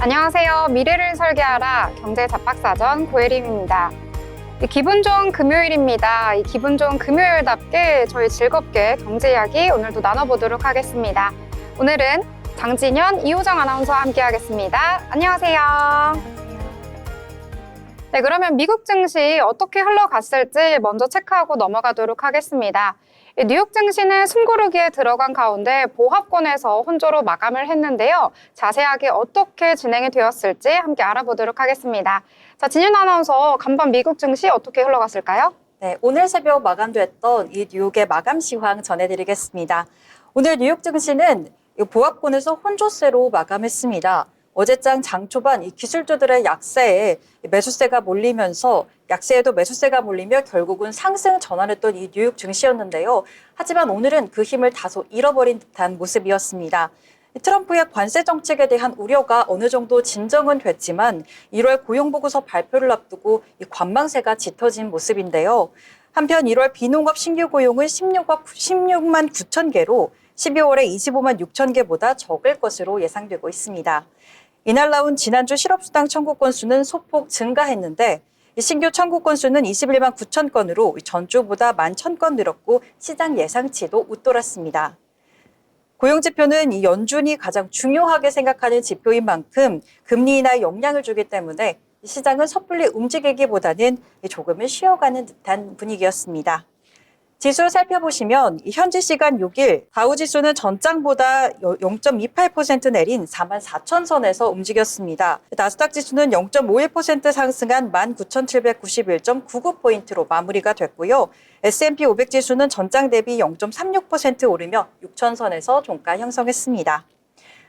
안녕하세요. 미래를 설계하라 경제 잡박사전 고혜림입니다. 기분 좋은 금요일입니다. 이 기분 좋은 금요일답게 저희 즐겁게 경제 이야기 오늘도 나눠보도록 하겠습니다. 오늘은 장진현, 이호정 아나운서와 함께 하겠습니다. 안녕하세요. 네, 그러면 미국 증시 어떻게 흘러갔을지 먼저 체크하고 넘어가도록 하겠습니다. 뉴욕 증시는 숨고르기에 들어간 가운데 보합권에서 혼조로 마감을 했는데요. 자세하게 어떻게 진행이 되었을지 함께 알아보도록 하겠습니다. 자, 진윤 아나운서, 간밤 미국 증시 어떻게 흘러갔을까요? 네, 오늘 새벽 마감됐던 이 뉴욕의 마감 시황 전해드리겠습니다. 오늘 뉴욕 증시는 보합권에서 혼조세로 마감했습니다. 어제장 장 초반 이 기술주들의 약세에 매수세가 몰리면서 약세에도 매수세가 몰리며 결국은 상승 전환했던 이 뉴욕 증시였는데요. 하지만 오늘은 그 힘을 다소 잃어버린 듯한 모습이었습니다. 트럼프의 관세 정책에 대한 우려가 어느 정도 진정은 됐지만 1월 고용보고서 발표를 앞두고 이 관망세가 짙어진 모습인데요. 한편 1월 비농업 신규 고용은 16만 9천 개로 12월에 25만 6천 개보다 적을 것으로 예상되고 있습니다. 이날 나온 지난주 실업수당 청구 건수는 소폭 증가했는데 신규 청구 건수는 21만 9천 건으로 전주보다 11,000건 늘었고 시장 예상치도 웃돌았습니다. 고용지표는 이 연준이 가장 중요하게 생각하는 지표인 만큼 금리 인하에 영향을 주기 때문에 시장은 섣불리 움직이기보다는 조금은 쉬어가는 듯한 분위기였습니다. 지수 살펴보시면 현지 시간 6일 다우지수는 전장보다 0.28% 내린 44,000선에서 움직였습니다. 나스닥 지수는 0.51% 상승한 19,791.99포인트로 마무리가 됐고요. S&P 500 지수는 전장 대비 0.36% 오르며 6,000선에서 종가 형성했습니다.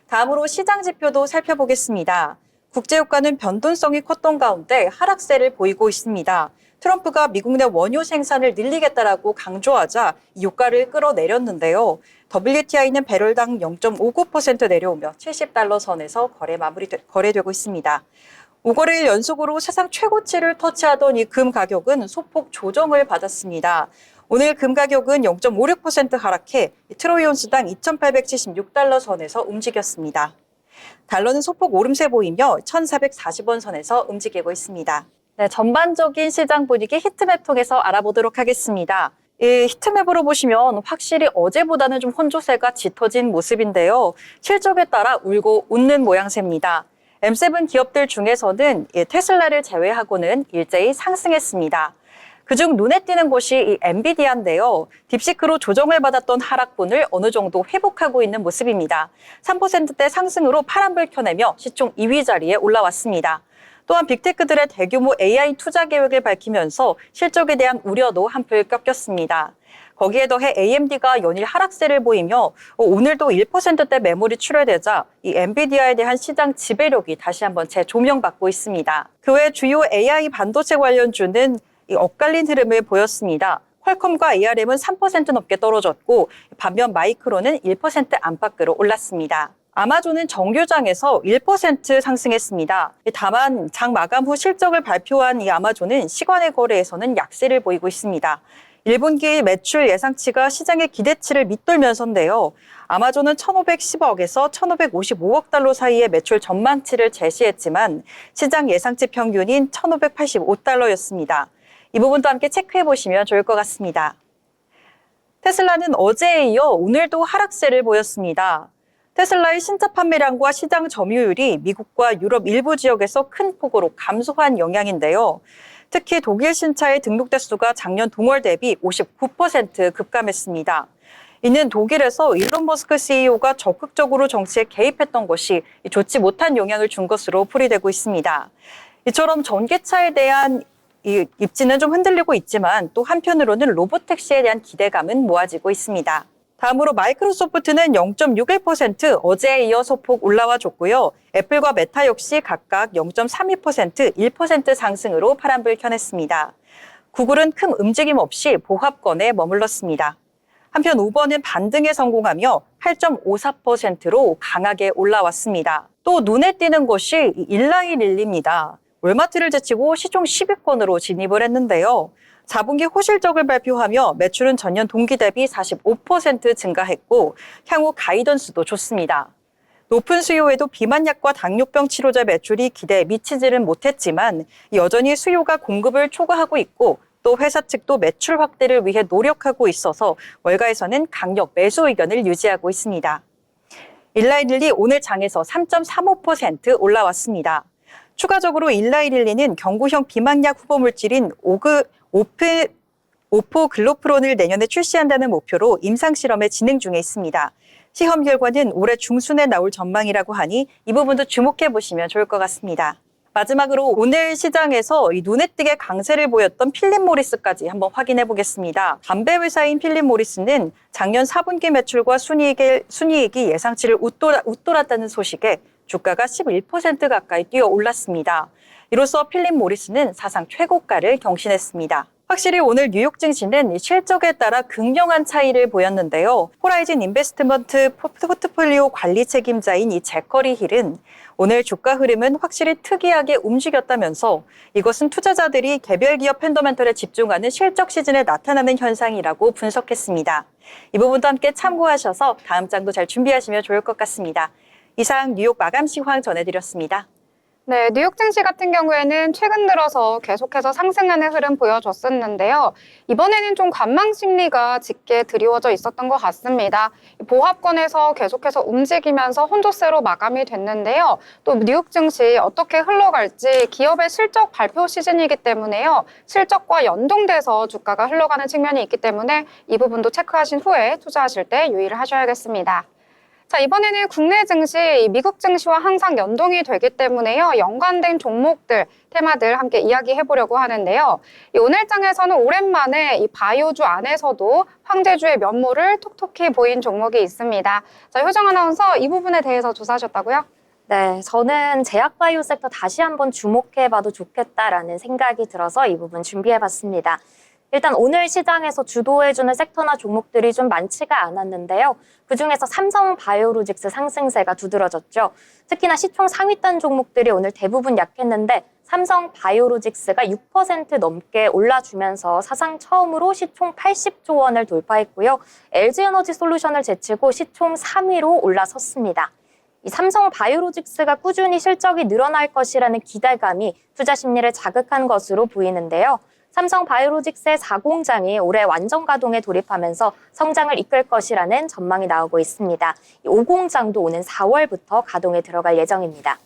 다음으로 시장 지표도 살펴보겠습니다. 국제유가는 변동성이 컸던 가운데 하락세를 보이고 있습니다. 트럼프가 미국 내 원유 생산을 늘리겠다라고 강조하자 유가를 끌어내렸는데요. WTI는 배럴당 0.59% 내려오며 70달러 선에서 거래되고 있습니다. 5거래일 연속으로 사상 최고치를 터치하던 이 금 가격은 소폭 조정을 받았습니다. 오늘 금 가격은 0.56% 하락해 트로이 온스당 2,876달러 선에서 움직였습니다. 달러는 소폭 오름세 보이며 1,440원 선에서 움직이고 있습니다. 네, 전반적인 시장 분위기 히트맵 통해서 알아보도록 하겠습니다. 이 히트맵으로 보시면 확실히 어제보다는 좀 혼조세가 짙어진 모습인데요. 실적에 따라 울고 웃는 모양새입니다. M7 기업들 중에서는 테슬라를 제외하고는 일제히 상승했습니다. 그중 눈에 띄는 곳이 이 엔비디아인데요. 딥시크로 조정을 받았던 하락분을 어느 정도 회복하고 있는 모습입니다. 3%대 상승으로 파란불 켜내며 시총 2위 자리에 올라왔습니다. 또한 빅테크들의 대규모 AI 투자 계획을 밝히면서 실적에 대한 우려도 한풀 꺾였습니다. 거기에 더해 AMD가 연일 하락세를 보이며 오늘도 1%대 매물이 출회되자 이 엔비디아에 대한 시장 지배력이 다시 한번 재조명받고 있습니다. 그 외 주요 AI 반도체 관련주는 이 엇갈린 흐름을 보였습니다. 퀄컴과 ARM은 3% 넘게 떨어졌고 반면 마이크론은 1% 안팎으로 올랐습니다. 아마존은 정규장에서 1% 상승했습니다. 다만 장 마감 후 실적을 발표한 이 아마존은 시간의 거래에서는 약세를 보이고 있습니다. 1분기 매출 예상치가 시장의 기대치를 밑돌면서인데요. 아마존은 1,510억에서 1,555억 달러 사이의 매출 전망치를 제시했지만 시장 예상치 평균인 1,585달러였습니다. 이 부분도 함께 체크해 보시면 좋을 것 같습니다. 테슬라는 어제에 이어 오늘도 하락세를 보였습니다. 테슬라의 신차 판매량과 시장 점유율이 미국과 유럽 일부 지역에서 큰 폭으로 감소한 영향인데요. 특히 독일 신차의 등록 대수가 작년 동월 대비 59% 급감했습니다. 이는 독일에서 일론 머스크 CEO가 적극적으로 정치에 개입했던 것이 좋지 못한 영향을 준 것으로 풀이되고 있습니다. 이처럼 전기차에 대한 입지는 좀 흔들리고 있지만 또 한편으로는 로보택시에 대한 기대감은 모아지고 있습니다. 다음으로 마이크로소프트는 0.61% 어제에 이어 소폭 올라와 줬고요. 애플과 메타 역시 각각 0.32%, 1% 상승으로 파란불 켜냈습니다. 구글은 큰 움직임 없이 보합권에 머물렀습니다. 한편 우버는 반등에 성공하며 8.54%로 강하게 올라왔습니다. 또 눈에 띄는 것이 일라이릴리입니다. 월마트를 제치고 시총 10위권으로 진입을 했는데요. 4분기 호실적을 발표하며 매출은 전년 동기 대비 45% 증가했고 향후 가이던스도 좋습니다. 높은 수요에도 비만약과 당뇨병 치료제 매출이 기대에 미치지는 못했지만 여전히 수요가 공급을 초과하고 있고 또 회사 측도 매출 확대를 위해 노력하고 있어서 월가에서는 강력 매수 의견을 유지하고 있습니다. 일라일릴리 오늘 장에서 3.35% 올라왔습니다. 추가적으로 일라일릴리는 경구형 비만약 후보 물질인 오포글로프론을 내년에 출시한다는 목표로 임상실험에 진행 중에 있습니다. 시험 결과는 올해 중순에 나올 전망이라고 하니 이 부분도 주목해 보시면 좋을 것 같습니다. 마지막으로 오늘 시장에서 눈에 띄게 강세를 보였던 필립 모리스까지 한번 확인해 보겠습니다. 담배 회사인 필립 모리스는 작년 4분기 매출과 순이익이 예상치를 웃돌았다는 소식에 주가가 11% 가까이 뛰어 올랐습니다. 이로써 필립 모리스는 사상 최고가를 경신했습니다. 확실히 오늘 뉴욕 증시는 실적에 따라 극명한 차이를 보였는데요. 호라이즌 인베스트먼트 포트폴리오 관리 책임자인 이 제커리 힐은 오늘 주가 흐름은 확실히 특이하게 움직였다면서 이것은 투자자들이 개별 기업 펀더멘털에 집중하는 실적 시즌에 나타나는 현상이라고 분석했습니다. 이 부분도 함께 참고하셔서 다음 장도 잘 준비하시면 좋을 것 같습니다. 이상 뉴욕 마감 시황 전해드렸습니다. 네, 뉴욕 증시 같은 경우에는 최근 들어서 계속해서 상승하는 흐름 보여줬었는데요. 이번에는 좀 관망 심리가 짙게 드리워져 있었던 것 같습니다. 보합권에서 계속해서 움직이면서 혼조세로 마감이 됐는데요. 또 뉴욕 증시 어떻게 흘러갈지 기업의 실적 발표 시즌이기 때문에요. 실적과 연동돼서 주가가 흘러가는 측면이 있기 때문에 이 부분도 체크하신 후에 투자하실 때 유의를 하셔야겠습니다. 자, 이번에는 국내 증시, 미국 증시와 항상 연동이 되기 때문에요. 연관된 종목들, 테마들 함께 이야기해 보려고 하는데요. 오늘 장에서는 오랜만에 이 바이오주 안에서도 황제주의 면모를 톡톡히 보인 종목이 있습니다. 자, 효정 아나운서 이 부분에 대해서 조사하셨다고요? 네, 저는 제약바이오 섹터 다시 한번 주목해봐도 좋겠다라는 생각이 들어서 이 부분 준비해봤습니다. 일단 오늘 시장에서 주도해주는 섹터나 종목들이 좀 많지가 않았는데요. 그중에서 삼성바이오로직스 상승세가 두드러졌죠. 특히나 시총 상위권 종목들이 오늘 대부분 약했는데 삼성바이오로직스가 6% 넘게 올라주면서 사상 처음으로 시총 80조 원을 돌파했고요. LG에너지솔루션을 제치고 시총 3위로 올라섰습니다. 이 삼성바이오로직스가 꾸준히 실적이 늘어날 것이라는 기대감이 투자 심리를 자극한 것으로 보이는데요. 삼성바이오로직스의 4공장이 올해 완전 가동에 돌입하면서 성장을 이끌 것이라는 전망이 나오고 있습니다. 이 5공장도 오는 4월부터 가동에 들어갈 예정입니다.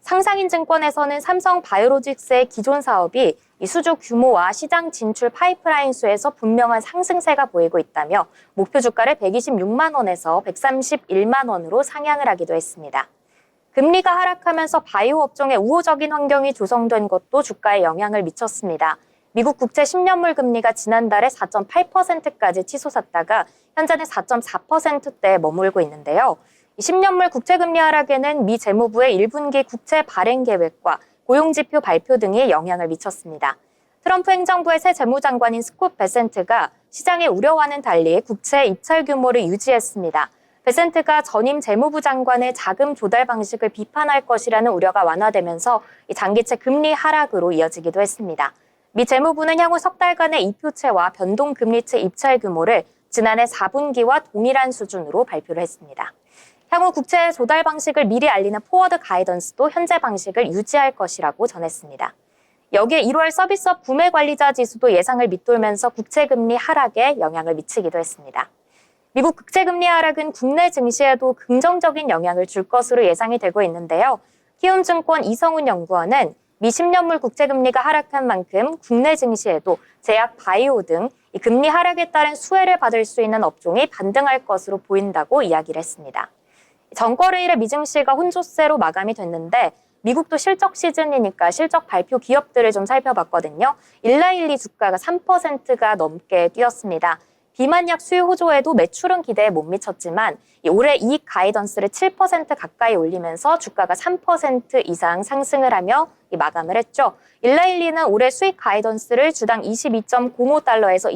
상상인 증권에서는 삼성바이오로직스의 기존 사업이 이 수주 규모와 시장 진출 파이프라인 수에서 분명한 상승세가 보이고 있다며 목표 주가를 126만 원에서 131만 원으로 상향을 하기도 했습니다. 금리가 하락하면서 바이오 업종에 우호적인 환경이 조성된 것도 주가에 영향을 미쳤습니다. 미국 국채 10년물 금리가 지난달에 4.8%까지 치솟았다가 현재는 4.4%대에 머물고 있는데요. 10년물 국채 금리 하락에는 미 재무부의 1분기 국채 발행 계획과 고용지표 발표 등이 영향을 미쳤습니다. 트럼프 행정부의 새 재무장관인 스콧 베센트가 시장의 우려와는 달리 국채 입찰 규모를 유지했습니다. 베센트가 전임 재무부 장관의 자금 조달 방식을 비판할 것이라는 우려가 완화되면서 장기채 금리 하락으로 이어지기도 했습니다. 미 재무부는 향후 석 달간의 이표채와 변동금리채 입찰 규모를 지난해 4분기와 동일한 수준으로 발표를 했습니다. 향후 국채 조달 방식을 미리 알리는 포워드 가이던스도 현재 방식을 유지할 것이라고 전했습니다. 여기에 1월 서비스업 구매 관리자 지수도 예상을 밑돌면서 국채금리 하락에 영향을 미치기도 했습니다. 미국 국채금리 하락은 국내 증시에도 긍정적인 영향을 줄 것으로 예상이 되고 있는데요. 키움증권 이성훈 연구원은 미 10년물 국채금리가 하락한 만큼 국내 증시에도 제약, 바이오 등 이 금리 하락에 따른 수혜를 받을 수 있는 업종이 반등할 것으로 보인다고 이야기를 했습니다. 전거래일에 미 증시가 혼조세로 마감이 됐는데 미국도 실적 시즌이니까 실적 발표 기업들을 좀 살펴봤거든요. 일라일리 주가가 3%가 넘게 뛰었습니다. 비만약 수요 호조에도 매출은 기대에 못 미쳤지만 올해 이익 가이던스를 7% 가까이 올리면서 주가가 3% 이상 상승을 하며 마감을 했죠. 일라일리는 올해 수익 가이던스를 주당 22.05달러에서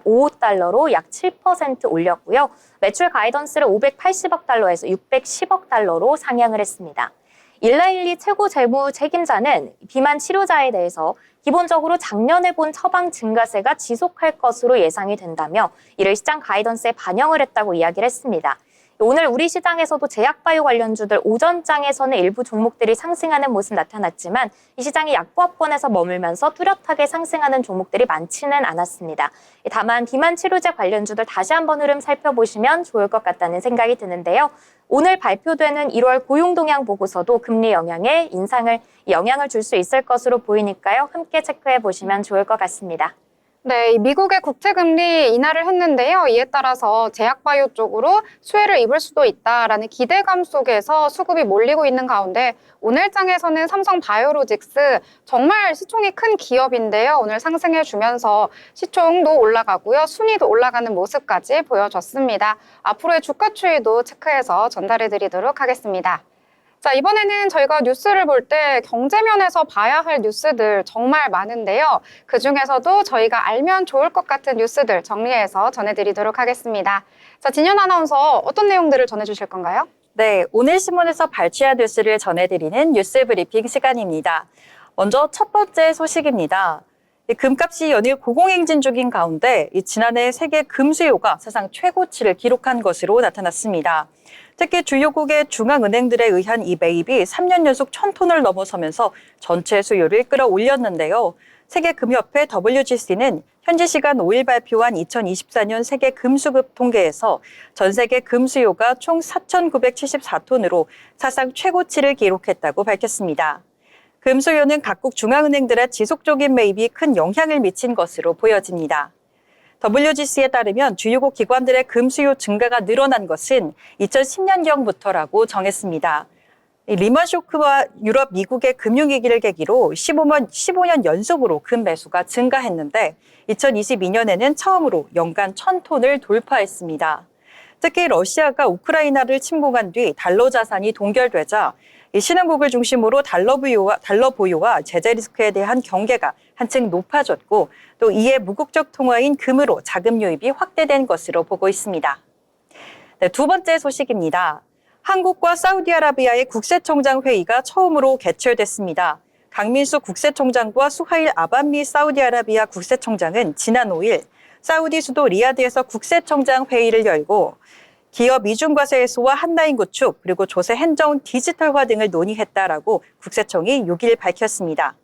23.55달러로 약 7% 올렸고요. 매출 가이던스를 580억 달러에서 610억 달러로 상향을 했습니다. 일라일리 최고 재무 책임자는 비만 치료자에 대해서 기본적으로 작년에 본 처방 증가세가 지속할 것으로 예상이 된다며 이를 시장 가이던스에 반영을 했다고 이야기를 했습니다. 오늘 우리 시장에서도 제약바이오 관련주들 오전장에서는 일부 종목들이 상승하는 모습 나타났지만 이 시장이 약보합권에서 머물면서 뚜렷하게 상승하는 종목들이 많지는 않았습니다. 다만 비만 치료제 관련주들 다시 한번 흐름 살펴보시면 좋을 것 같다는 생각이 드는데요. 오늘 발표되는 1월 고용동향 보고서도 금리 영향에 영향을 줄 수 있을 것으로 보이니까요. 함께 체크해 보시면 좋을 것 같습니다. 네, 이 미국의 국채금리 인하를 했는데요. 이에 따라서 제약바이오 쪽으로 수혜를 입을 수도 있다라는 기대감 속에서 수급이 몰리고 있는 가운데 오늘 장에서는 삼성바이오로직스 정말 시총이 큰 기업인데요. 오늘 상승해주면서 시총도 올라가고요. 순위도 올라가는 모습까지 보여줬습니다. 앞으로의 주가 추이도 체크해서 전달해드리도록 하겠습니다. 자, 이번에는 저희가 뉴스를 볼 때 경제면에서 봐야 할 뉴스들 정말 많은데요. 그중에서도 저희가 알면 좋을 것 같은 뉴스들 정리해서 전해드리도록 하겠습니다. 자, 진현 아나운서 어떤 내용들을 전해주실 건가요? 네, 오늘 신문에서 발췌한 뉴스를 전해드리는 뉴스 브리핑 시간입니다. 먼저 첫 번째 소식입니다. 금값이 연일 고공행진 중인 가운데 지난해 세계 금 수요가 사상 최고치를 기록한 것으로 나타났습니다. 특히 주요국의 중앙은행들에 의한 이 매입이 3년 연속 1000톤을 넘어서면서 전체 수요를 끌어올렸는데요. 세계금협회 WGC는 현지 시간 5일 발표한 2024년 세계 금수급 통계에서 전 세계 금 수요가 총 4,974톤으로 사상 최고치를 기록했다고 밝혔습니다. 금 수요는 각국 중앙은행들의 지속적인 매입이 큰 영향을 미친 것으로 보여집니다. WGC에 따르면 주요국 기관들의 금 수요 증가가 늘어난 것은 2010년경부터라고 정했습니다. 리먼 쇼크와 유럽, 미국의 금융위기를 계기로 15년 연속으로 금 매수가 증가했는데 2022년에는 처음으로 연간 1000톤을 돌파했습니다. 특히 러시아가 우크라이나를 침공한 뒤 달러 자산이 동결되자 신흥국을 중심으로 달러 보유와 제재 리스크에 대한 경계가 한층 높아졌고 또 이에 무국적 통화인 금으로 자금 유입이 확대된 것으로 보고 있습니다. 네, 두 번째 소식입니다. 한국과 사우디아라비아의 국세청장 회의가 처음으로 개최됐습니다. 강민수 국세청장과 수하일 아반미 사우디아라비아 국세청장은 지난 5일 사우디 수도 리야드에서 국세청장 회의를 열고 기업 이중과세 해소와 한라인 구축, 그리고 조세 행정 디지털화 등을 논의했다라고 국세청이 6일 밝혔습니다.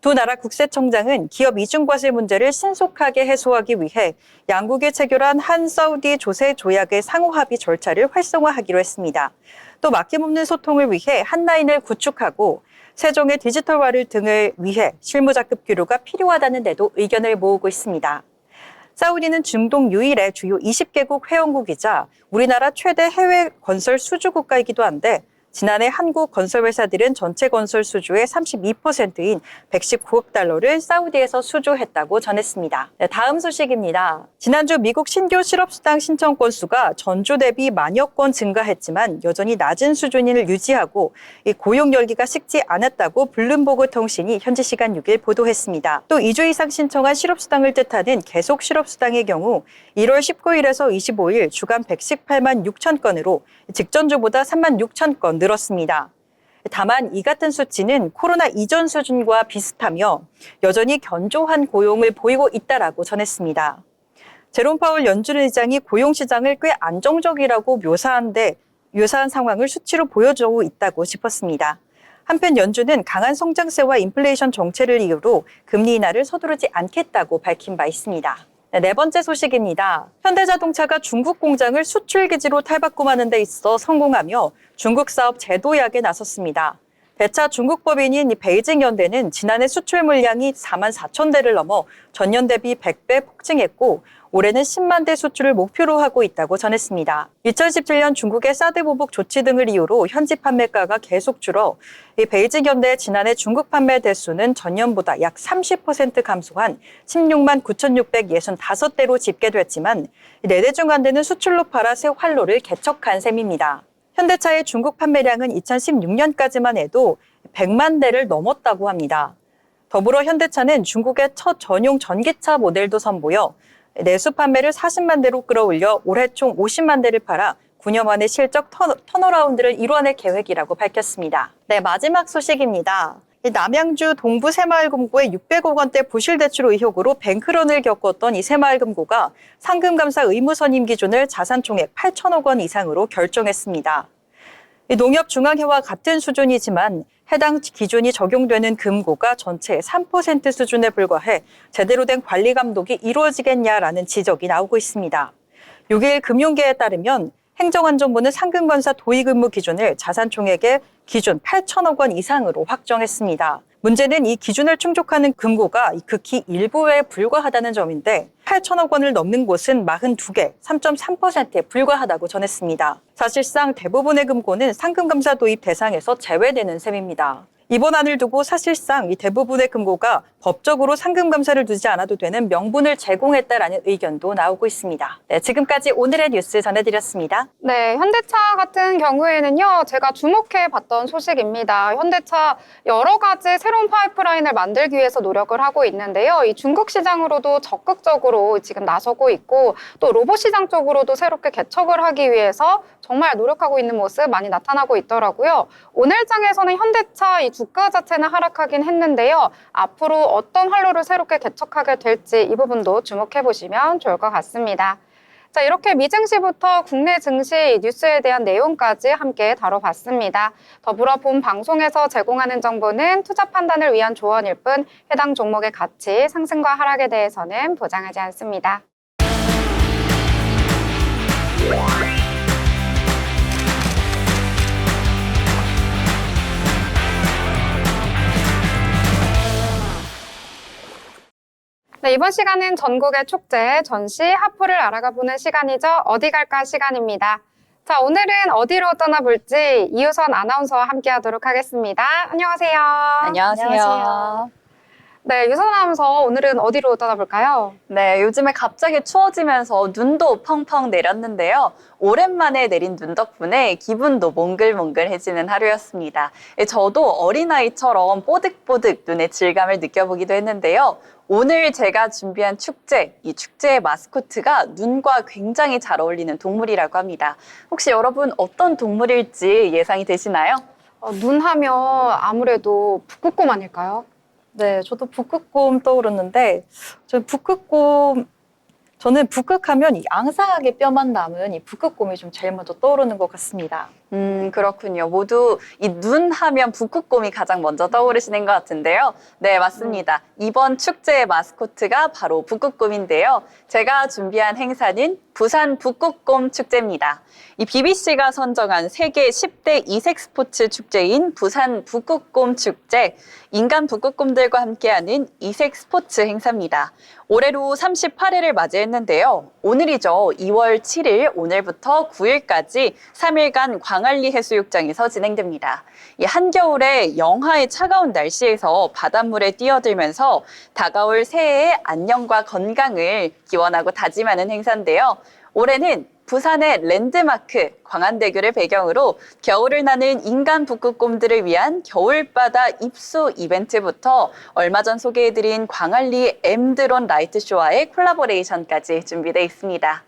두 나라 국세청장은 기업 이중과세 문제를 신속하게 해소하기 위해 양국이 체결한 한 사우디 조세 조약의 상호 합의 절차를 활성화하기로 했습니다. 또 막힘없는 소통을 위해 한라인을 구축하고 세종의 디지털화를 등을 위해 실무자급 규류가 필요하다는 데도 의견을 모으고 있습니다. 사우디는 중동 유일의 주요 20개국 회원국이자 우리나라 최대 해외 건설 수주 국가이기도 한데 지난해 한국 건설회사들은 전체 건설 수주의 32%인 119억 달러를 사우디에서 수주했다고 전했습니다. 네, 다음 소식입니다. 지난주 미국 신규 실업수당 신청 건수가 전주 대비 만여 건 증가했지만 여전히 낮은 수준을 유지하고 고용 열기가 식지 않았다고 블룸버그 통신이 현지 시간 6일 보도했습니다. 또 2주 이상 신청한 실업수당을 뜻하는 계속 실업수당의 경우 1월 19일에서 25일 주간 118만 6천 건으로 직전주보다 3만 6천 건 늘었습니다. 다만 이 같은 수치는 코로나 이전 수준과 비슷하며 여전히 견조한 고용을 보이고 있다라고 전했습니다. 제롬 파월 연준 의장이 고용시장을 꽤 안정적이라고 묘사한 상황을 수치로 보여주고 있다고 짚었습니다. 한편 연준은 강한 성장세와 인플레이션 정체를 이유로 금리 인하를 서두르지 않겠다고 밝힌 바 있습니다. 네 번째 소식입니다. 현대자동차가 중국 공장을 수출 기지로 탈바꿈하는 데 있어 성공하며 중국 사업 재도약에 나섰습니다. 대차 중국 법인인 베이징 현대는 지난해 수출 물량이 4만 4천 대를 넘어 전년 대비 100배 폭증했고 올해는 10만 대 수출을 목표로 하고 있다고 전했습니다. 2017년 중국의 사드 보복 조치 등을 이유로 현지 판매가가 계속 줄어 베이징 현대의 지난해 중국 판매 대수는 전년보다 약 30% 감소한 16만 9,665대로 집계됐지만 4대 중 1대는 수출로 팔아 새 활로를 개척한 셈입니다. 현대차의 중국 판매량은 2016년까지만 해도 100만 대를 넘었다고 합니다. 더불어 현대차는 중국의 첫 전용 전기차 모델도 선보여 내수 판매를 40만 대로 끌어올려 올해 총 50만 대를 팔아 9년 만에 실적 턴어라운드를 이뤄낼 계획이라고 밝혔습니다. 네, 마지막 소식입니다. 이 남양주 동부 새마을금고의 600억 원대 부실대출 의혹으로 뱅크런을 겪었던 이 새마을금고가 상금감사 의무선임 기준을 자산총액 8천억 원 이상으로 결정했습니다. 이 농협중앙회와 같은 수준이지만 해당 기준이 적용되는 금고가 전체의 3% 수준에 불과해 제대로 된 관리 감독이 이루어지겠냐라는 지적이 나오고 있습니다. 6일 금융계에 따르면 행정안전부는 상금감사 도입 의무 기준을 자산총액의 기준 8천억 원 이상으로 확정했습니다. 문제는 이 기준을 충족하는 금고가 극히 일부에 불과하다는 점인데 8천억 원을 넘는 곳은 42개, 3.3%에 불과하다고 전했습니다. 사실상 대부분의 금고는 상금감사 도입 대상에서 제외되는 셈입니다. 이번 안을 두고 사실상 이 대부분의 금고가 법적으로 상금감사를 두지 않아도 되는 명분을 제공했다라는 의견도 나오고 있습니다. 네, 지금까지 오늘의 뉴스 전해드렸습니다. 네, 현대차 같은 경우에는요, 제가 주목해 봤던 소식입니다. 현대차 여러 가지 새로운 파이프라인을 만들기 위해서 노력을 하고 있는데요. 이 중국 시장으로도 적극적으로 지금 나서고 있고, 또 로봇 시장 쪽으로도 새롭게 개척을 하기 위해서 정말 노력하고 있는 모습 많이 나타나고 있더라고요. 오늘 장에서는 현대차 이 주가 자체는 하락하긴 했는데요. 앞으로 어떤 활로를 새롭게 개척하게 될지 이 부분도 주목해 보시면 좋을 것 같습니다. 자, 이렇게 미증시부터 국내 증시 뉴스에 대한 내용까지 함께 다뤄봤습니다. 더불어 본 방송에서 제공하는 정보는 투자 판단을 위한 조언일 뿐 해당 종목의 가치, 상승과 하락에 대해서는 보장하지 않습니다. 네, 이번 시간은 전국의 축제, 전시, 하프를 알아가보는 시간이죠. 어디 갈까 시간입니다. 자, 오늘은 어디로 떠나볼지 이유선 아나운서와 함께하도록 하겠습니다. 안녕하세요. 안녕하세요. 네, 유선 아나운서 오늘은 어디로 떠나볼까요? 네, 요즘에 갑자기 추워지면서 눈도 펑펑 내렸는데요. 오랜만에 내린 눈 덕분에 기분도 몽글몽글해지는 하루였습니다. 저도 어린아이처럼 뽀득뽀득 눈의 질감을 느껴보기도 했는데요. 오늘 제가 준비한 축제, 이 축제의 마스코트가 눈과 굉장히 잘 어울리는 동물이라고 합니다. 혹시 여러분 어떤 동물일지 예상이 되시나요? 눈 하면 아무래도 북극곰 아닐까요? 네, 저도 북극곰 떠오르는데 저는 북극하면 이 앙상하게 뼈만 남은 이 북극곰이 좀 제일 먼저 떠오르는 것 같습니다. 그렇군요. 모두 이 눈 하면 북극곰이 가장 먼저 떠오르시는 것 같은데요. 네, 맞습니다. 이번 축제의 마스코트가 바로 북극곰인데요. 제가 준비한 행사는 부산 북극곰 축제입니다. 이 BBC가 선정한 세계 10대 이색 스포츠 축제인 부산 북극곰 축제, 인간 북극곰들과 함께하는 이색 스포츠 행사입니다. 올해로 38회를 맞이했는데요. 오늘이죠. 2월 7일 오늘부터 9일까지 3일간 광안리 해수욕장에서 진행됩니다. 이 한겨울에 영하의 차가운 날씨에서 바닷물에 뛰어들면서 다가올 새해의 안녕과 건강을 기원하고 다짐하는 행사인데요. 올해는 부산의 랜드마크 광안대교를 배경으로 겨울을 나는 인간 북극곰들을 위한 겨울바다 입수 이벤트부터 얼마 전 소개해드린 광안리 M드론 라이트쇼와의 콜라보레이션까지 준비되어 있습니다.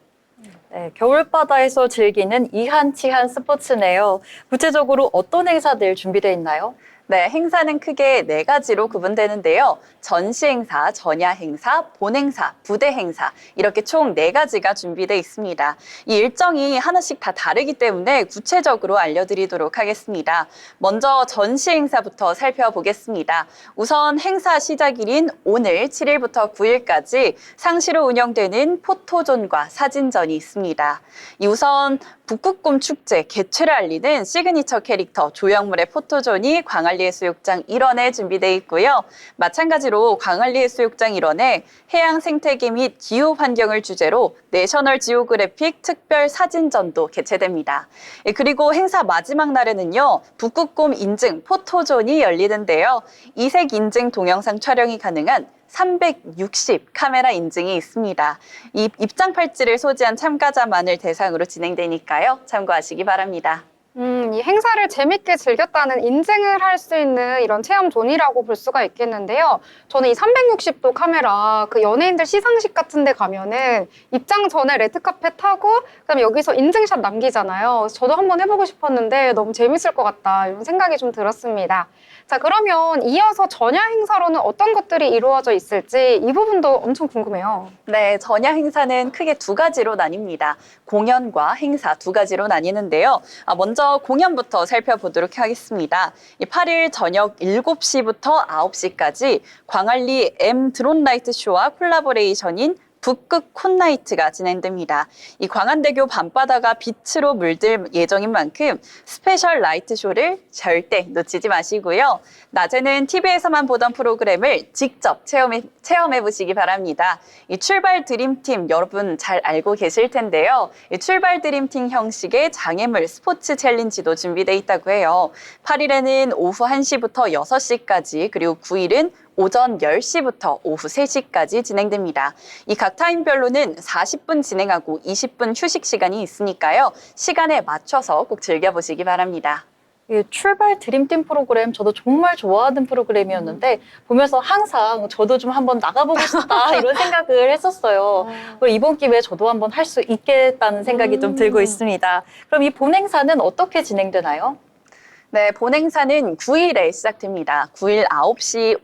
네, 겨울바다에서 즐기는 이한치한 스포츠네요. 구체적으로 어떤 행사들 준비되어 있나요? 네, 행사는 크게 4가지로 구분되는데요. 전시 행사, 전야 행사, 본 행사, 부대 행사 이렇게 총 4가지가 준비되어 있습니다. 이 일정이 하나씩 다 다르기 때문에 구체적으로 알려드리도록 하겠습니다. 먼저 전시 행사부터 살펴보겠습니다. 우선 행사 시작일인 오늘 7일부터 9일까지 상시로 운영되는 포토존과 사진전이 있습니다. 우선 북극곰 축제 개최를 알리는 시그니처 캐릭터 조형물의 포토존이 광안리 해수욕장 일원에 준비되어 있고요. 마찬가지로 광안리 해수욕장 일원에 해양 생태계 및 기후 환경을 주제로 내셔널 지오그래픽 특별 사진전도 개최됩니다. 그리고 행사 마지막 날에는요, 북극곰 인증 포토존이 열리는데요. 이색 인증 동영상 촬영이 가능한 360 카메라 인증이 있습니다. 이 입장 팔찌를 소지한 참가자만을 대상으로 진행되니까요. 참고하시기 바랍니다. 이 행사를 재밌게 즐겼다는 인증을 할 수 있는 이런 체험존이라고 볼 수가 있겠는데요. 저는 이 360도 카메라, 그 연예인들 시상식 같은 데 가면은 입장 전에 레드카펫 타고 그다음에 여기서 인증샷 남기잖아요. 그래서 저도 한번 해보고 싶었는데 너무 재밌을 것 같다 이런 생각이 좀 들었습니다. 자, 그러면 이어서 전야 행사로는 어떤 것들이 이루어져 있을지 이 부분도 엄청 궁금해요. 네, 전야 행사는 크게 두 가지로 나뉩니다. 공연과 행사 두 가지로 나뉘는데요. 먼저 공연부터 살펴보도록 하겠습니다. 8일 저녁 7시부터 9시까지 광안리 M 드론 라이트 쇼와 콜라보레이션인 북극 콘나이트가 진행됩니다. 이 광안대교 밤바다가 빛으로 물들 예정인 만큼 스페셜 라이트 쇼를 절대 놓치지 마시고요. 낮에는 TV에서만 보던 프로그램을 직접 체험해 보시기 바랍니다. 이 출발 드림팀 여러분 잘 알고 계실 텐데요. 이 출발 드림팀 형식의 장애물 스포츠 챌린지도 준비되어 있다고 해요. 8일에는 오후 1시부터 6시까지 그리고 9일은 오전 10시부터 오후 3시까지 진행됩니다. 이 각 타임별로는 40분 진행하고 20분 휴식 시간이 있으니까요. 시간에 맞춰서 꼭 즐겨보시기 바랍니다. 이 출발 드림팀 프로그램 저도 정말 좋아하는 프로그램이었는데 보면서 항상 저도 좀 한번 나가보고 싶다 이런 생각을 했었어요. 그리고 이번 기회에 저도 한번 할 수 있겠다는 생각이 좀 들고 있습니다. 그럼 이 본 행사는 어떻게 진행되나요? 네, 본 행사는 9일에 시작됩니다. 9일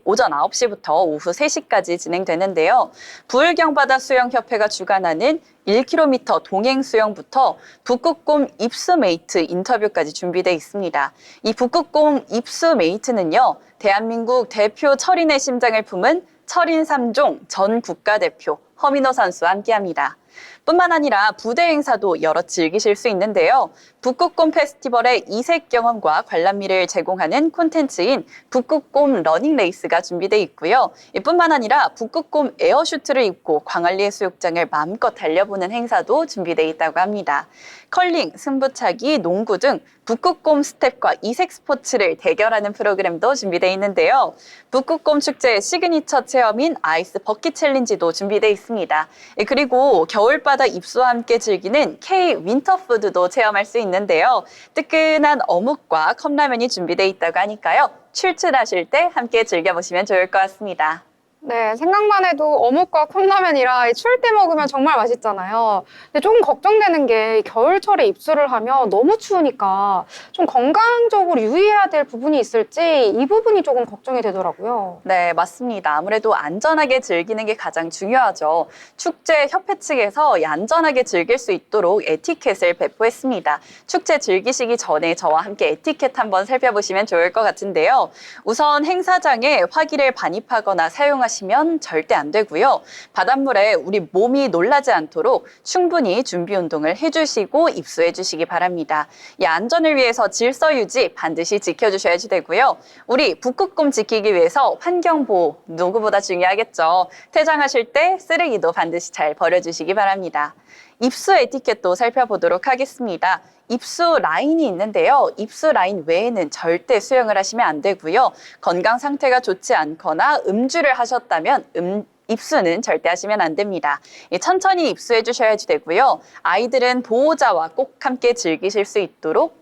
오전 9시부터 오후 3시까지 진행되는데요. 부울경바다 수영협회가 주관하는 1km 동행 수영부터 북극곰 입수메이트 인터뷰까지 준비되어 있습니다. 이 북극곰 입수메이트는요, 대한민국 대표 철인의 심장을 품은 철인 3종 전 국가대표 허민호 선수와 함께합니다. 뿐만 아니라 부대 행사도 여러 즐기실 수 있는데요. 북극곰 페스티벌의 이색 경험과 관람미를 제공하는 콘텐츠인 북극곰 러닝 레이스가 준비되어 있고요. 뿐만 아니라 북극곰 에어슈트를 입고 광안리 해수욕장을 마음껏 달려보는 행사도 준비되어 있다고 합니다. 컬링, 승부차기, 농구 등 북극곰 스텝과 이색 스포츠를 대결하는 프로그램도 준비되어 있는데요. 북극곰 축제의 시그니처 체험인 아이스 버킷 챌린지도 준비되어 있습니다. 그리고 겨울바다 입수와 함께 즐기는 K 윈터푸드도 체험할 수 있는데요. 뜨끈한 어묵과 컵라면이 준비되어 있다고 하니까요. 출출하실 때 함께 즐겨보시면 좋을 것 같습니다. 네, 생각만 해도 어묵과 컵라면이라 추울 때 먹으면 정말 맛있잖아요. 근데 조금 걱정되는 게 겨울철에 입수를 하면 너무 추우니까 좀 건강적으로 유의해야 될 부분이 있을지 이 부분이 조금 걱정이 되더라고요. 네, 맞습니다. 아무래도 안전하게 즐기는 게 가장 중요하죠. 축제 협회 측에서 안전하게 즐길 수 있도록 에티켓을 배포했습니다. 축제 즐기시기 전에 저와 함께 에티켓 한번 살펴보시면 좋을 것 같은데요. 우선 행사장에 화기를 반입하거나 사용하시면 절대 안 되고요. 바닷물에 우리 몸이 놀라지 않도록 충분히 준비 운동을 해주시고 입수해 주시기 바랍니다. 이 안전을 위해서 질서 유지 반드시 지켜주셔야지 되고요. 우리 북극곰 지키기 위해서 환경보호 누구보다 중요하겠죠. 퇴장하실 때 쓰레기도 반드시 잘 버려주시기 바랍니다. 입수 에티켓도 살펴보도록 하겠습니다. 입수 라인이 있는데요. 입수 라인 외에는 절대 수영을 하시면 안 되고요. 건강 상태가 좋지 않거나 음주를 하셨다면 입수는 절대 하시면 안 됩니다. 천천히 입수해 주셔야지 되고요. 아이들은 보호자와 꼭 함께 즐기실 수 있도록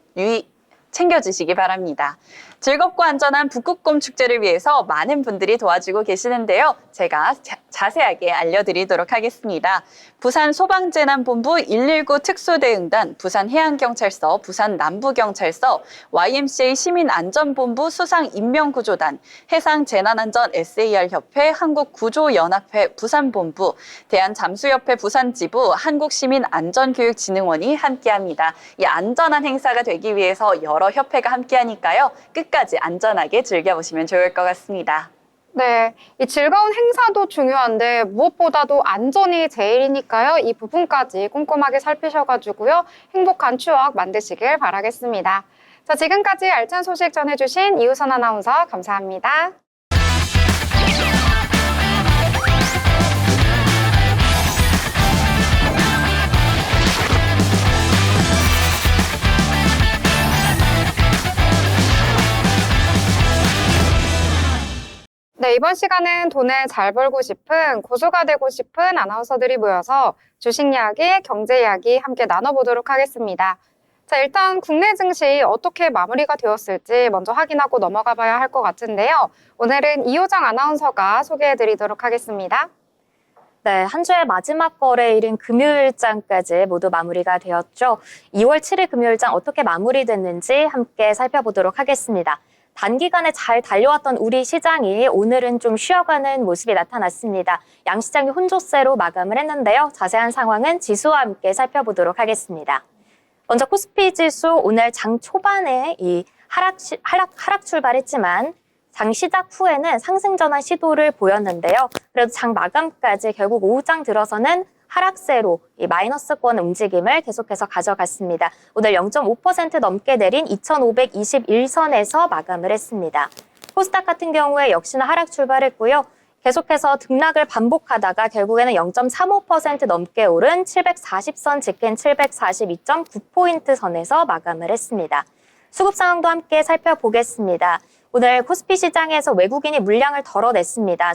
챙겨주시기 바랍니다. 즐겁고 안전한 북극곰 축제를 위해서 많은 분들이 도와주고 계시는데요. 제가 자세하게 알려드리도록 하겠습니다. 부산소방재난본부 119 특수대응단, 부산해양경찰서, 부산남부경찰서, YMCA 시민안전본부 수상인명구조단, 해상재난안전 SAR협회, 한국구조연합회 부산본부, 대한잠수협회 부산지부, 한국시민안전교육진흥원이 함께합니다. 이 안전한 행사가 되기 위해서 여러 협회가 함께하니까요. 끝까지 안전하게 즐겨보시면 좋을 것 같습니다. 네, 이 즐거운 행사도 중요한데 무엇보다도 안전이 제일이니까요. 이 부분까지 꼼꼼하게 살피셔가지고요. 행복한 추억 만드시길 바라겠습니다. 자, 지금까지 알찬 소식 전해주신 이우선 아나운서 감사합니다. 네, 이번 시간은 돈을 잘 벌고 싶은 고수가 되고 싶은 아나운서들이 모여서 주식 이야기, 경제 이야기 함께 나눠보도록 하겠습니다. 자, 일단 국내 증시 어떻게 마무리가 되었을지 먼저 확인하고 넘어가 봐야 할 것 같은데요. 오늘은 이효정 아나운서가 소개해 드리도록 하겠습니다. 네, 한 주의 마지막 거래일인 금요일장까지 모두 마무리가 되었죠. 2월 7일 금요일장 어떻게 마무리됐는지 함께 살펴보도록 하겠습니다. 단기간에 잘 달려왔던 우리 시장이 오늘은 좀 쉬어가는 모습이 나타났습니다. 양시장이 혼조세로 마감을 했는데요. 자세한 상황은 지수와 함께 살펴보도록 하겠습니다. 먼저 코스피 지수 오늘 장 초반에 이 하락 출발했지만 장 시작 후에는 상승 전환 시도를 보였는데요. 그래도 장 마감까지 결국 오후장 들어서는 하락세로 이 마이너스권 움직임을 계속해서 가져갔습니다. 오늘 0.5% 넘게 내린 2,521선에서 마감을 했습니다. 코스닥 같은 경우에 역시나 하락 출발했고요. 계속해서 등락을 반복하다가 결국에는 0.35% 넘게 오른 740선 직행 742.9포인트 선에서 마감을 했습니다. 수급 상황도 함께 살펴보겠습니다. 오늘 코스피 시장에서 외국인이 물량을 덜어냈습니다.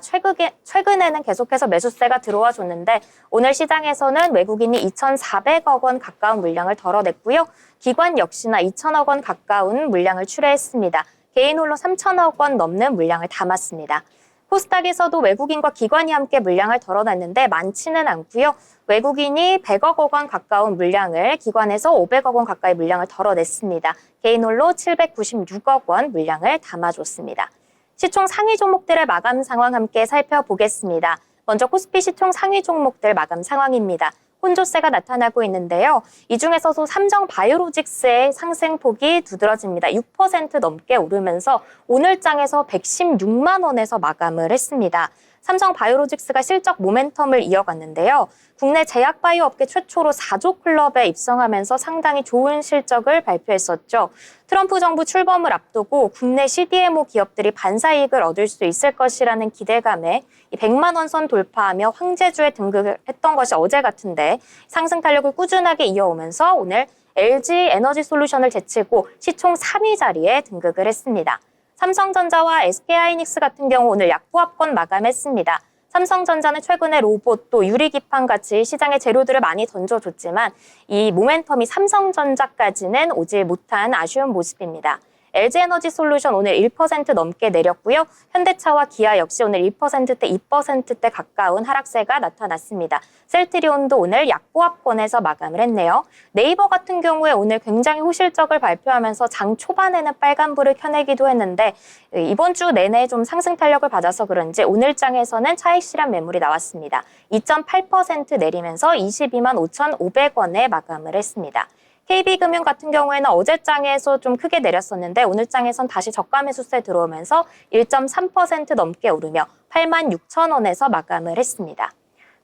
최근에는 계속해서 매수세가 들어와 줬는데 오늘 시장에서는 외국인이 2,400억 원 가까운 물량을 덜어냈고요. 기관 역시나 2,000억 원 가까운 물량을 출회했습니다. 개인 홀로 3,000억 원 넘는 물량을 담았습니다. 코스닥에서도 외국인과 기관이 함께 물량을 덜어놨는데 많지는 않고요. 외국인이 100억 원 가까운 물량을, 기관에서 500억 원 가까이 물량을 덜어냈습니다. 개인 홀로 796억 원 물량을 담아줬습니다. 시총 상위 종목들의 마감 상황 함께 살펴보겠습니다. 먼저 코스피 시총 상위 종목들 마감 상황입니다. 혼조세가 나타나고 있는데요. 이 중에서도 삼성 바이오로직스의 상승폭이 두드러집니다. 6% 넘게 오르면서 오늘 장에서 116만 원에서 마감을 했습니다. 삼성 바이오로직스가 실적 모멘텀을 이어갔는데요. 국내 제약바이오 업계 최초로 4조 클럽에 입성하면서 상당히 좋은 실적을 발표했었죠. 트럼프 정부 출범을 앞두고 국내 CDMO 기업들이 반사이익을 얻을 수 있을 것이라는 기대감에 100만 원 선 돌파하며 황제주에 등극을 했던 것이 어제 같은데 상승 탄력을 꾸준하게 이어오면서 오늘 LG 에너지 솔루션을 제치고 시총 3위 자리에 등극을 했습니다. 삼성전자와 SK하이닉스 같은 경우 오늘 약보합권 마감했습니다. 삼성전자는 최근에 로봇 또 유리기판 같이 시장에 재료들을 많이 던져줬지만 이 모멘텀이 삼성전자까지는 오지 못한 아쉬운 모습입니다. LG에너지 솔루션 오늘 1% 넘게 내렸고요. 현대차와 기아 역시 오늘 1%대, 2%대 가까운 하락세가 나타났습니다. 셀트리온도 오늘 약보합권에서 마감을 했네요. 네이버 같은 경우에 오늘 굉장히 호실적을 발표하면서 장 초반에는 빨간불을 켜내기도 했는데 이번 주 내내 좀 상승 탄력을 받아서 그런지 오늘 장에서는 차익 실현 매물이 나왔습니다. 2.8% 내리면서 22만 5,500원에 마감을 했습니다. KB금융 같은 경우에는 어제 장에서 좀 크게 내렸었는데 오늘 장에선 다시 저가 매수세 들어오면서 1.3% 넘게 오르며 8만 6천 원에서 마감을 했습니다.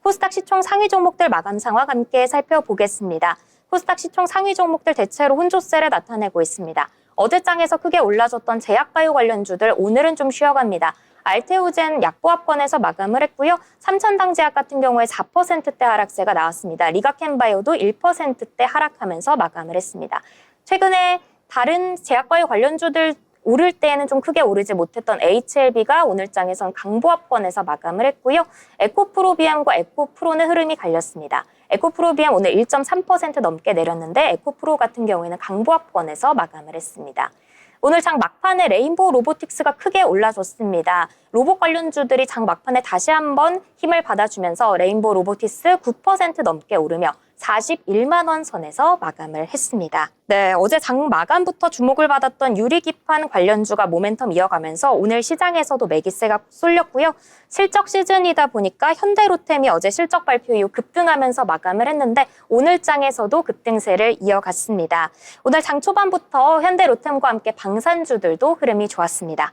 코스닥 시총 상위 종목들 마감 상황 함께 살펴보겠습니다. 코스닥 시총 상위 종목들 대체로 혼조세를 나타내고 있습니다. 어제 장에서 크게 올라줬던 제약바이오 관련주들 오늘은 좀 쉬어갑니다. 알테오젠 약보합권에서 마감을 했고요. 삼천당제약 같은 경우에 4%대 하락세가 나왔습니다. 리가켄바이오도 1%대 하락하면서 마감을 했습니다. 최근에 다른 제약바이오 관련주들 오를 때에는 좀 크게 오르지 못했던 HLB가 오늘 장에선 강보합권에서 마감을 했고요. 에코프로비엠과 에코프로는 흐름이 갈렸습니다. 에코프로비엠 오늘 1.3% 넘게 내렸는데 에코프로 같은 경우에는 강보합권에서 마감을 했습니다. 오늘 장 막판에 레인보우 로보틱스가 크게 올라줬습니다. 로봇 관련주들이 장 막판에 다시 한번 힘을 받아주면서 레인보우 로보틱스 9% 넘게 오르며 41만 원 선에서 마감을 했습니다. 네, 어제 장 마감부터 주목을 받았던 유리기판 관련주가 모멘텀 이어가면서 오늘 시장에서도 매기세가 쏠렸고요. 실적 시즌이다 보니까 현대로템이 어제 실적 발표 이후 급등하면서 마감을 했는데 오늘 장에서도 급등세를 이어갔습니다. 오늘 장 초반부터 현대로템과 함께 방산주들도 흐름이 좋았습니다.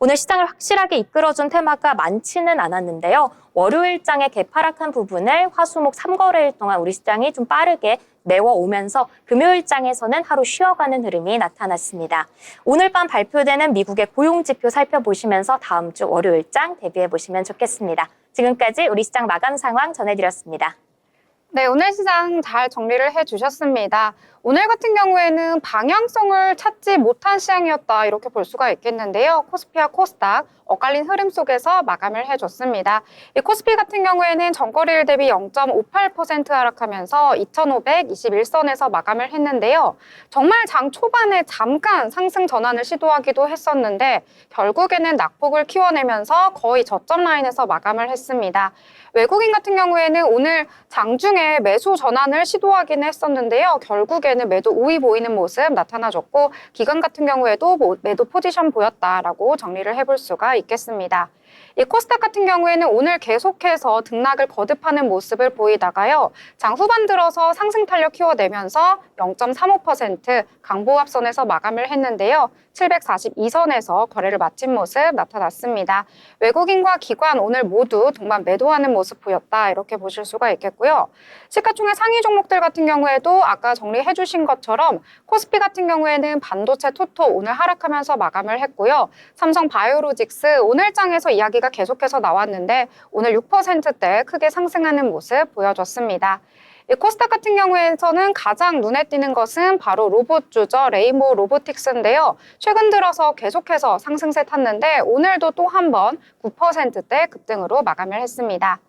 오늘 시장을 확실하게 이끌어준 테마가 많지는 않았는데요. 월요일장에 개파락한 부분을 화수목 3거래일 동안 우리 시장이 좀 빠르게 메워오면서 금요일장에서는 하루 쉬어가는 흐름이 나타났습니다. 오늘 밤 발표되는 미국의 고용지표 살펴보시면서 다음 주 월요일장 대비해보시면 좋겠습니다. 지금까지 우리 시장 마감 상황 전해드렸습니다. 네, 오늘 시장 잘 정리를 해주셨습니다. 오늘 같은 경우에는 방향성을 찾지 못한 시장이었다 이렇게 볼 수가 있겠는데요. 코스피와 코스닥 엇갈린 흐름 속에서 마감을 해줬습니다. 이 코스피 같은 경우에는 전거래일 대비 0.58% 하락하면서 2,521선에서 마감을 했는데요. 정말 장 초반에 잠깐 상승 전환을 시도하기도 했었는데 결국에는 낙폭을 키워내면서 거의 저점 라인에서 마감을 했습니다. 외국인 같은 경우에는 오늘 장중에 매수 전환을 시도하기는 했었는데요. 결국에는 매도 우위 보이는 모습 나타나줬고 기관 같은 경우에도 매도 포지션 보였다라고 정리를 해볼 수가 있겠습니다. 이 코스닥 같은 경우에는 오늘 계속해서 등락을 거듭하는 모습을 보이다가요. 장 후반 들어서 상승 탄력 키워내면서 0.35% 강보합선에서 마감을 했는데요. 742선에서 거래를 마친 모습 나타났습니다. 외국인과 기관 오늘 모두 동반 매도하는 모습 보였다 이렇게 보실 수가 있겠고요. 시가총액 상위 종목들 같은 경우에도 아까 정리해 주신 것처럼 코스피 같은 경우에는 반도체 토토 오늘 하락하면서 마감을 했고요. 삼성 바이오로직스 오늘 장에서 이야기가 계속해서 나왔는데 오늘 6%대 크게 상승하는 모습 보여줬습니다. 이 코스닥 같은 경우에서는 가장 눈에 띄는 것은 바로 로봇주죠. 레인보우 로보틱스인데요. 최근 들어서 계속해서 상승세 탔는데 오늘도 또 한 번 9%대 급등으로 마감을 했습니다.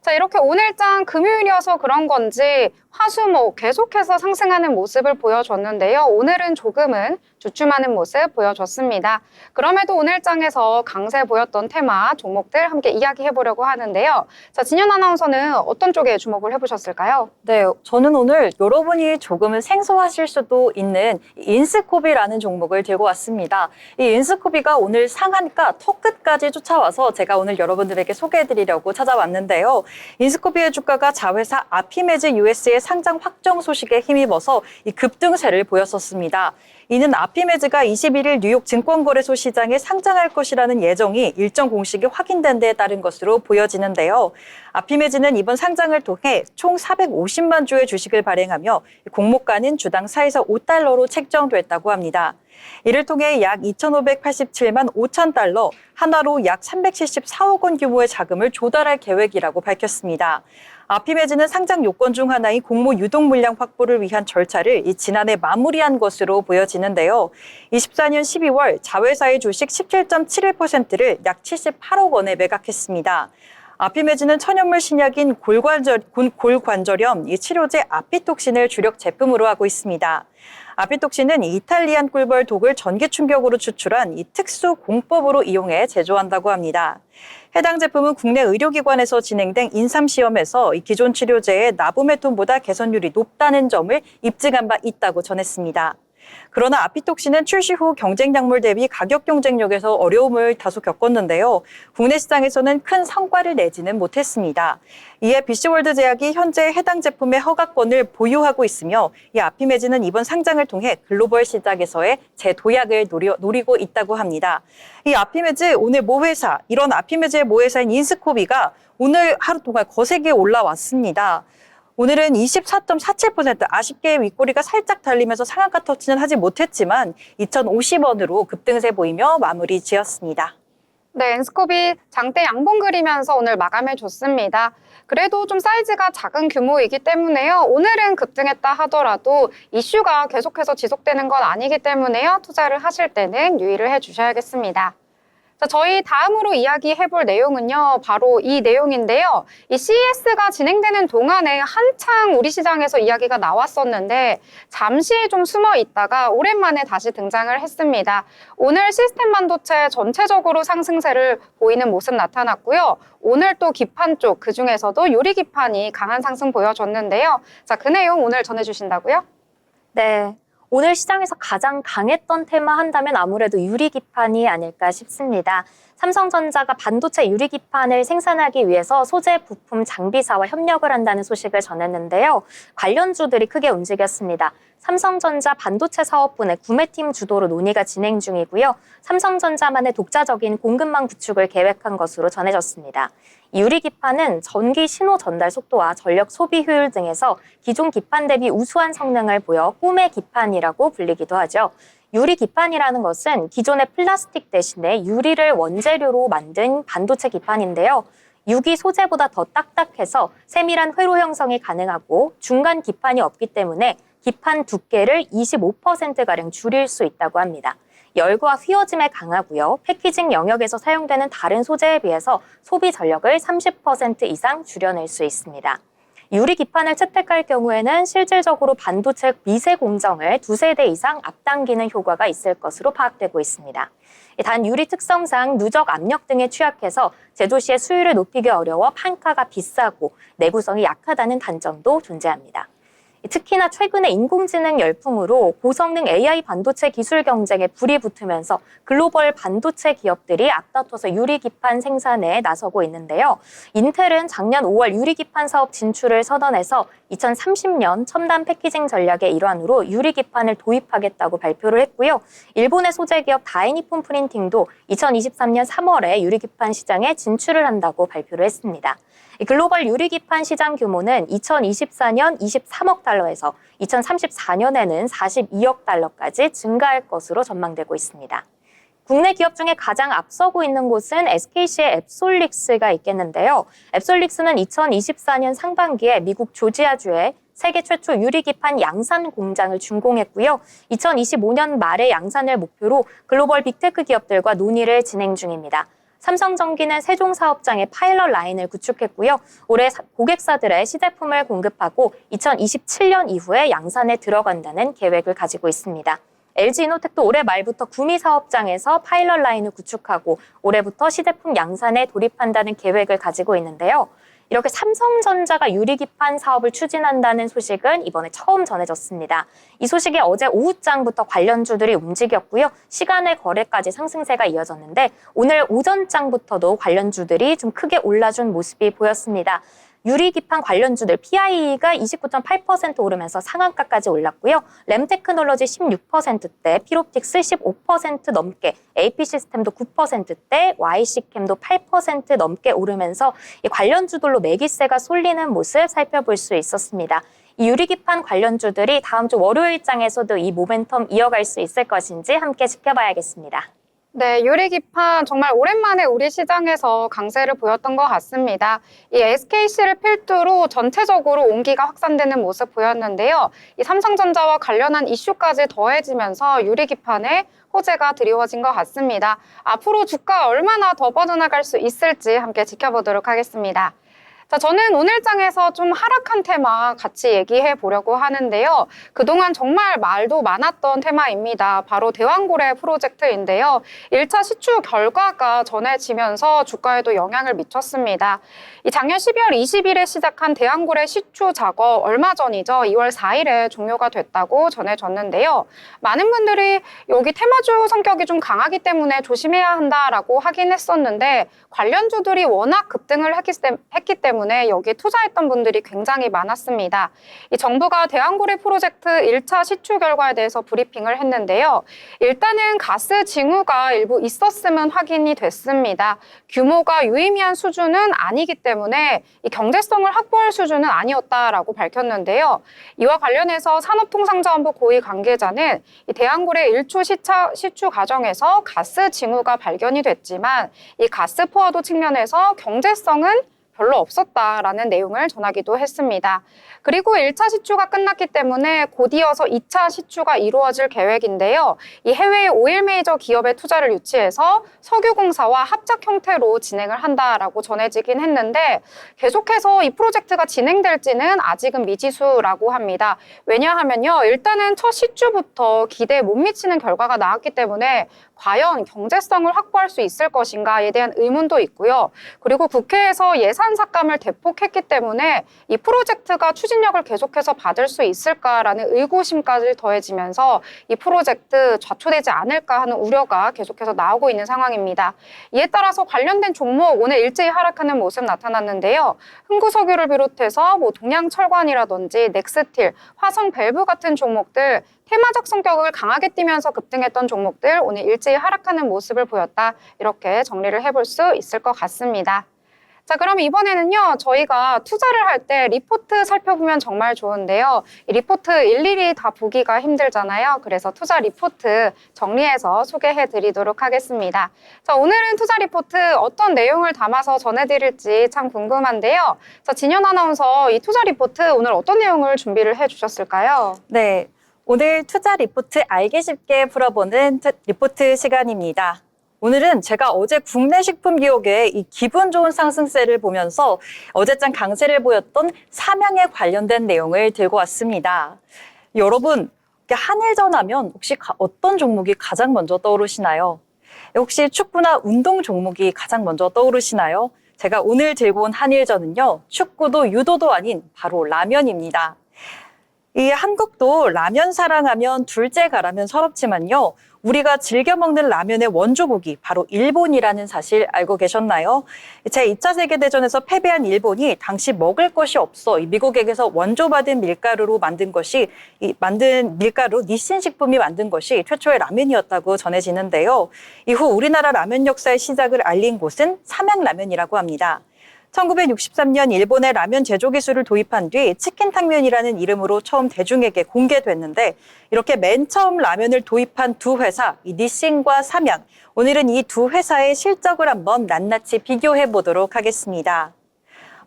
자, 이렇게 오늘장 금요일이어서 그런 건지 화수목 계속해서 상승하는 모습을 보여줬는데요. 오늘은 조금은 주춤하는 모습 보여줬습니다. 그럼에도 오늘장에서 강세 보였던 테마 종목들 함께 이야기해보려고 하는데요. 자, 진현 아나운서는 어떤 쪽에 주목을 해보셨을까요? 네, 저는 오늘 여러분이 조금은 생소하실 수도 있는 인스코비라는 종목을 들고 왔습니다. 이 인스코비가 오늘 상한가 턱끝까지 쫓아와서 제가 오늘 여러분들에게 소개해드리려고 찾아왔는데요. 인스코비의 주가가 자회사 아피메즈 US의 상장 확정 소식에 힘입어서 이 급등세를 보였었습니다. 이는 아피메즈가 21일 뉴욕 증권거래소 시장에 상장할 것이라는 예정이 일정 공식이 확인된 데에 따른 것으로 보여지는데요. 아피메즈는 이번 상장을 통해 총 450만 주의 주식을 발행하며 공모가는 주당 4에서 5달러로 책정됐다고 합니다. 이를 통해 약 2,587만 5천 달러, 하나로 약 374억 원 규모의 자금을 조달할 계획이라고 밝혔습니다. 아피메즈는 상장 요건 중 하나인 공모 유동 물량 확보를 위한 절차를 지난해 마무리한 것으로 보여지는데요. 24년 12월 자회사의 주식 17.71%를 약 78억 원에 매각했습니다. 아피메즈는 천연물 신약인 골관절염 치료제 아피톡신을 주력 제품으로 하고 있습니다. 아피톡신은 이탈리안 꿀벌 독을 전기 충격으로 추출한 이 특수 공법으로 이용해 제조한다고 합니다. 해당 제품은 국내 의료기관에서 진행된 인삼시험에서 이 기존 치료제의 나부메톤보다 개선율이 높다는 점을 입증한 바 있다고 전했습니다. 그러나 아피톡신은 출시 후 경쟁약물 대비 가격 경쟁력에서 어려움을 다소 겪었는데요. 국내 시장에서는 큰 성과를 내지는 못했습니다. 이에 BC월드 제약이 현재 해당 제품의 허가권을 보유하고 있으며 이 아피메즈는 이번 상장을 통해 글로벌 시장에서의 재도약을 노리고 있다고 합니다. 이 아피메즈 오늘 모회사, 이런 아피메즈의 모회사인 인스코비가 오늘 하루 동안 거세게 올라왔습니다. 오늘은 24.47% 아쉽게 윗꼬리가 살짝 달리면서 상한가 터치는 하지 못했지만 2,050원으로 급등세 보이며 마무리 지었습니다. 네, 인스코비 장대 양봉 그리면서 오늘 마감해 줬습니다. 그래도 좀 사이즈가 작은 규모이기 때문에요. 오늘은 급등했다 하더라도 이슈가 계속해서 지속되는 건 아니기 때문에요. 투자를 하실 때는 유의를 해 주셔야겠습니다. 자, 저희 다음으로 이야기해볼 내용은요, 바로 이 내용인데요. 이 CES가 진행되는 동안에 한창 우리 시장에서 이야기가 나왔었는데 잠시 좀 숨어 있다가 오랜만에 다시 등장을 했습니다. 오늘 시스템 반도체 전체적으로 상승세를 보이는 모습 나타났고요. 오늘 또 기판 쪽, 그중에서도 유리 기판이 강한 상승 보여줬는데요. 자, 그 내용 오늘 전해주신다고요? 네. 오늘 시장에서 가장 강했던 테마 한다면 아무래도 유리기판이 아닐까 싶습니다. 삼성전자가 반도체 유리기판을 생산하기 위해서 소재, 부품, 장비사와 협력을 한다는 소식을 전했는데요. 관련주들이 크게 움직였습니다. 삼성전자 반도체 사업부 내 구매팀 주도로 논의가 진행 중이고요. 삼성전자만의 독자적인 공급망 구축을 계획한 것으로 전해졌습니다. 유리기판은 전기 신호 전달 속도와 전력 소비 효율 등에서 기존 기판 대비 우수한 성능을 보여 꿈의 기판이라고 불리기도 하죠. 유리기판이라는 것은 기존의 플라스틱 대신에 유리를 원재료로 만든 반도체 기판인데요. 유기 소재보다 더 딱딱해서 세밀한 회로 형성이 가능하고 중간 기판이 없기 때문에 기판 두께를 25%가량 줄일 수 있다고 합니다. 열과 휘어짐에 강하고요. 패키징 영역에서 사용되는 다른 소재에 비해서 소비 전력을 30% 이상 줄여낼 수 있습니다. 유리 기판을 채택할 경우에는 실질적으로 반도체 미세 공정을 2세대 이상 앞당기는 효과가 있을 것으로 파악되고 있습니다. 단 유리 특성상 누적 압력 등에 취약해서 제조 시에 수율을 높이기 어려워 판가가 비싸고 내구성이 약하다는 단점도 존재합니다. 특히나 최근에 인공지능 열풍으로 고성능 AI 반도체 기술 경쟁에 불이 붙으면서 글로벌 반도체 기업들이 앞다퉈서 유리기판 생산에 나서고 있는데요. 인텔은 작년 5월 유리기판 사업 진출을 선언해서 2030년 첨단 패키징 전략의 일환으로 유리기판을 도입하겠다고 발표를 했고요. 일본의 소재 기업 다이니폰 프린팅도 2023년 3월에 유리기판 시장에 진출을 한다고 발표를 했습니다. 글로벌 유리기판 시장 규모는 2024년 23억 달러에서 2034년에는 42억 달러까지 증가할 것으로 전망되고 있습니다. 국내 기업 중에 가장 앞서고 있는 곳은 SKC의 앱솔릭스가 있겠는데요. 앱솔릭스는 2024년 상반기에 미국 조지아주에 세계 최초 유리기판 양산 공장을 준공했고요. 2025년 말에 양산을 목표로 글로벌 빅테크 기업들과 논의를 진행 중입니다. 삼성전기는 세종 사업장에 파일럿 라인을 구축했고요. 올해 고객사들의 시제품을 공급하고 2027년 이후에 양산에 들어간다는 계획을 가지고 있습니다. LG이노텍도 올해 말부터 구미 사업장에서 파일럿 라인을 구축하고 올해부터 시제품 양산에 돌입한다는 계획을 가지고 있는데요. 이렇게 삼성전자가 유리기판 사업을 추진한다는 소식은 이번에 처음 전해졌습니다. 이 소식이 어제 오후장부터 관련주들이 움직였고요. 시간의 거래까지 상승세가 이어졌는데 오늘 오전장부터도 관련주들이 좀 크게 올라준 모습이 보였습니다. 유리기판 관련주들 PIE가 29.8% 오르면서 상한가까지 올랐고요. 램테크놀로지 16%대, 피롭틱스 15% 넘게, AP시스템도 9%대, YC캠도 8% 넘게 오르면서 이 관련주들로 매기세가 쏠리는 모습 살펴볼 수 있었습니다. 이 유리기판 관련주들이 다음 주 월요일장에서도 이 모멘텀 이어갈 수 있을 것인지 함께 지켜봐야겠습니다. 네, 유리기판 정말 오랜만에 우리 시장에서 강세를 보였던 것 같습니다. 이 SKC를 필두로 전체적으로 온기가 확산되는 모습 보였는데요. 이 삼성전자와 관련한 이슈까지 더해지면서 유리기판에 호재가 드리워진 것 같습니다. 앞으로 주가 얼마나 더 뻗어나갈 수 있을지 함께 지켜보도록 하겠습니다. 자, 저는 오늘 장에서 좀 하락한 테마 같이 얘기해 보려고 하는데요. 그동안 정말 말도 많았던 테마입니다. 바로 대왕고래 프로젝트인데요. 1차 시추 결과가 전해지면서 주가에도 영향을 미쳤습니다. 이 작년 12월 20일에 시작한 대왕고래 시추 작업 얼마 전이죠. 2월 4일에 종료가 됐다고 전해졌는데요. 많은 분들이 여기 테마주 성격이 좀 강하기 때문에 조심해야 한다라고 하긴 했었는데 관련주들이 워낙 급등을 했기 때문에 여기에 투자했던 분들이 굉장히 많았습니다. 이 정부가 대왕고래 프로젝트 1차 시추 결과에 대해서 브리핑을 했는데요. 일단은 가스 징후가 일부 있었음은 확인이 됐습니다. 규모가 유의미한 수준은 아니기 때문에 이 경제성을 확보할 수준은 아니었다라고 밝혔는데요. 이와 관련해서 산업통상자원부 고위 관계자는 이 대왕고래 1초 시추 과정에서 가스 징후가 발견이 됐지만 이 가스 포화도 측면에서 경제성은 별로 없었다라는 내용을 전하기도 했습니다. 그리고 1차 시추가 끝났기 때문에 곧 이어서 2차 시추가 이루어질 계획인데요. 이 해외의 오일 메이저 기업의 투자를 유치해서 석유공사와 합작 형태로 진행을 한다라고 전해지긴 했는데 계속해서 이 프로젝트가 진행될지는 아직은 미지수라고 합니다. 왜냐하면요. 일단은 첫 시추부터 기대에 못 미치는 결과가 나왔기 때문에 과연 경제성을 확보할 수 있을 것인가에 대한 의문도 있고요. 그리고 국회에서 예산 삭감을 대폭했기 때문에 이 프로젝트가 추진력을 계속해서 받을 수 있을까라는 의구심까지 더해지면서 이 프로젝트 좌초되지 않을까 하는 우려가 계속해서 나오고 있는 상황입니다. 이에 따라서 관련된 종목 오늘 일제히 하락하는 모습 나타났는데요. 흥구석유를 비롯해서 동양철관이라든지 넥스틸, 화성밸브 같은 종목들 테마적 성격을 강하게 띠면서 급등했던 종목들 오늘 일제히 하락하는 모습을 보였다. 이렇게 정리를 해볼 수 있을 것 같습니다. 자, 그럼 이번에는요, 저희가 투자를 할 때 리포트 살펴보면 정말 좋은데요. 이 리포트 일일이 다 보기가 힘들잖아요. 그래서 투자 리포트 정리해서 소개해 드리도록 하겠습니다. 자, 오늘은 투자 리포트 어떤 내용을 담아서 전해드릴지 참 궁금한데요. 자, 진현 아나운서 이 투자 리포트 오늘 어떤 내용을 준비를 해 주셨을까요? 네, 오늘 투자 리포트 알기 쉽게 풀어보는 리포트 시간입니다. 오늘은 제가 어제 국내 식품 기업의 이 기분 좋은 상승세를 보면서 어제장 강세를 보였던 삼양에 관련된 내용을 들고 왔습니다. 여러분, 한일전 하면 혹시 어떤 종목이 가장 먼저 떠오르시나요? 혹시 축구나 운동 종목이 가장 먼저 떠오르시나요? 제가 오늘 들고 온 한일전은요, 축구도 유도도 아닌 바로 라면입니다. 이 한국도 라면 사랑하면 둘째 가라면 서럽지만요. 우리가 즐겨 먹는 라면의 원조국이 바로 일본이라는 사실 알고 계셨나요? 제2차 세계대전에서 패배한 일본이 당시 먹을 것이 없어 미국에게서 원조받은 밀가루로 만든 밀가루 니신 식품이 만든 것이 최초의 라면이었다고 전해지는데요. 이후 우리나라 라면 역사의 시작을 알린 곳은 삼양라면이라고 합니다. 1963년 일본의 라면 제조 기술을 도입한 뒤 치킨탕면이라는 이름으로 처음 대중에게 공개됐는데 이렇게 맨 처음 라면을 도입한 두 회사, 이 니신과 삼양, 오늘은 이 두 회사의 실적을 한번 낱낱이 비교해 보도록 하겠습니다.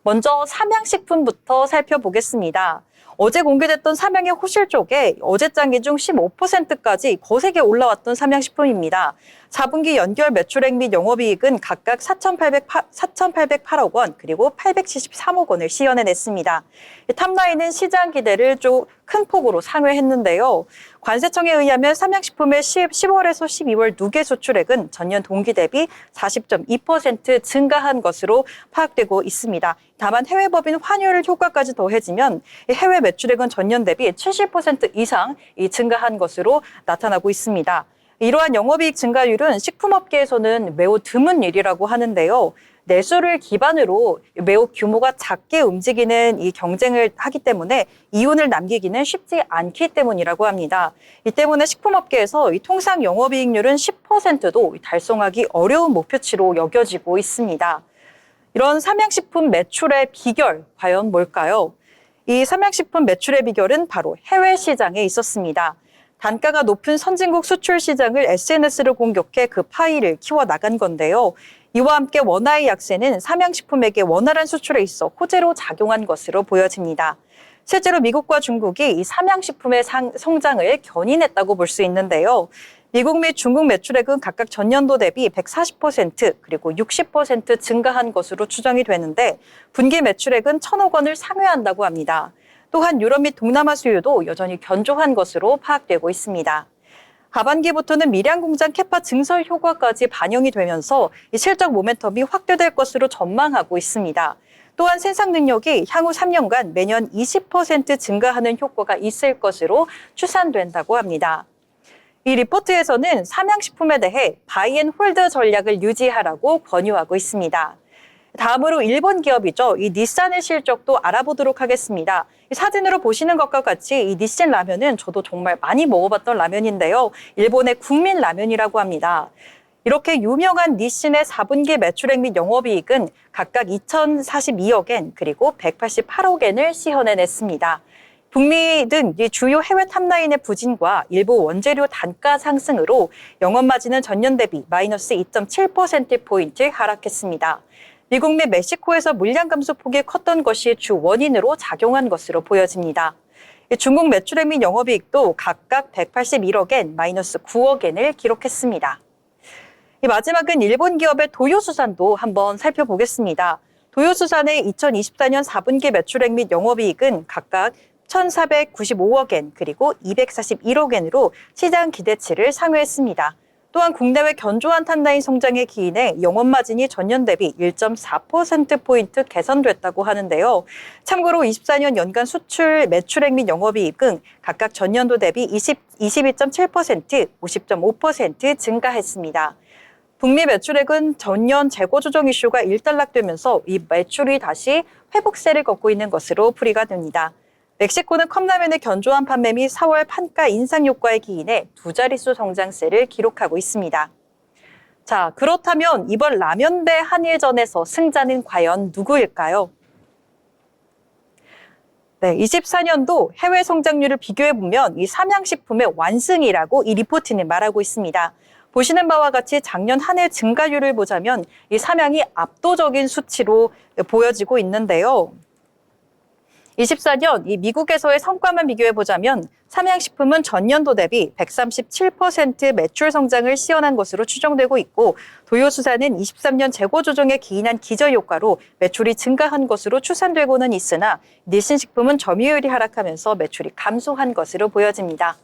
먼저 삼양식품부터 살펴보겠습니다. 어제 공개됐던 삼양의 호실족에 어제장 기준 15%까지 거세게 올라왔던 삼양식품입니다. 4분기 연결 매출액 및 영업이익은 각각 4,808억 원 그리고 873억 원을 시현해냈습니다. 탑라인은 시장 기대를 좀 큰 폭으로 상회했는데요. 관세청에 의하면 삼양식품의 10월에서 12월 누계 수출액은 전년 동기 대비 40.2% 증가한 것으로 파악되고 있습니다. 다만 해외 법인 환율 효과까지 더해지면 해외 매출액은 전년 대비 70% 이상 증가한 것으로 나타나고 있습니다. 이러한 영업이익 증가율은 식품업계에서는 매우 드문 일이라고 하는데요. 내수를 기반으로 매우 규모가 작게 움직이는 이 경쟁을 하기 때문에 이윤을 남기기는 쉽지 않기 때문이라고 합니다. 이 때문에 식품업계에서 이 통상 영업이익률은 10%도 달성하기 어려운 목표치로 여겨지고 있습니다. 이런 삼양식품 매출의 비결 과연 뭘까요? 이 삼양식품 매출의 비결은 바로 해외 시장에 있었습니다. 단가가 높은 선진국 수출 시장을 SNS를 공격해 그 파이를 키워나간 건데요. 이와 함께 원화의 약세는 삼양식품에게 원활한 수출에 있어 호재로 작용한 것으로 보여집니다. 실제로 미국과 중국이 이 삼양식품의 성장을 견인했다고 볼 수 있는데요. 미국 및 중국 매출액은 각각 전년도 대비 140% 그리고 60% 증가한 것으로 추정이 되는데 분기 매출액은 1,000억 원을 상회한다고 합니다. 또한 유럽 및 동남아 수요도 여전히 견조한 것으로 파악되고 있습니다. 하반기부터는 밀양 공장 캐파 증설 효과까지 반영이 되면서 이 실적 모멘텀이 확대될 것으로 전망하고 있습니다. 또한 생산 능력이 향후 3년간 매년 20% 증가하는 효과가 있을 것으로 추산된다고 합니다. 이 리포트에서는 삼양식품에 대해 바이앤홀드 전략을 유지하라고 권유하고 있습니다. 다음으로 일본 기업이죠. 이 닛산의 실적도 알아보도록 하겠습니다. 이 사진으로 보시는 것과 같이 이 닛산 라면은 저도 정말 많이 먹어봤던 라면인데요. 일본의 국민 라면이라고 합니다. 이렇게 유명한 닛신의 4분기 매출액 및 영업이익은 각각 2,042억 엔 그리고 188억 엔을 시현해냈습니다. 북미 등 주요 해외 탑라인의 부진과 일부 원재료 단가 상승으로 영업마진은 전년 대비 마이너스 2.7%포인트 하락했습니다. 미국 및 멕시코에서 물량 감소폭이 컸던 것이 주 원인으로 작용한 것으로 보여집니다. 중국 매출액 및 영업이익도 각각 181억 엔, 마이너스 9억 엔을 기록했습니다. 마지막은 일본 기업의 도요수산도 한번 살펴보겠습니다. 도요수산의 2024년 4분기 매출액 및 영업이익은 각각 1,495억 엔 그리고 241억 엔으로 시장 기대치를 상회했습니다. 또한 국내외 견조한 탑라인 성장에 기인해 영업마진이 전년 대비 1.4%포인트 개선됐다고 하는데요. 참고로 24년 연간 수출 매출액 및 영업이익은 각각 전년도 대비 22.7%, 50.5% 증가했습니다. 북미 매출액은 전년 재고 조정 이슈가 일단락되면서 이 매출이 다시 회복세를 걷고 있는 것으로 풀이가 됩니다. 멕시코는 컵라면의 견조한 판매 및 4월 판가 인상 효과에 기인해 두 자릿수 성장세를 기록하고 있습니다. 자, 그렇다면 이번 라면 대 한일전에서 승자는 과연 누구일까요? 네, 24년도 해외 성장률을 비교해보면 이 삼양식품의 완승이라고 이 리포트는 말하고 있습니다. 보시는 바와 같이 작년 한 해 증가율을 보자면 이 삼양이 압도적인 수치로 보여지고 있는데요. 24년 이 미국에서의 성과만 비교해보자면 삼양식품은 전년도 대비 137% 매출 성장을 시현한 것으로 추정되고 있고 도요수사는 23년 재고 조정에 기인한 기저효과로 매출이 증가한 것으로 추산되고는 있으나 닐슨식품은 점유율이 하락하면서 매출이 감소한 것으로 보여집니다.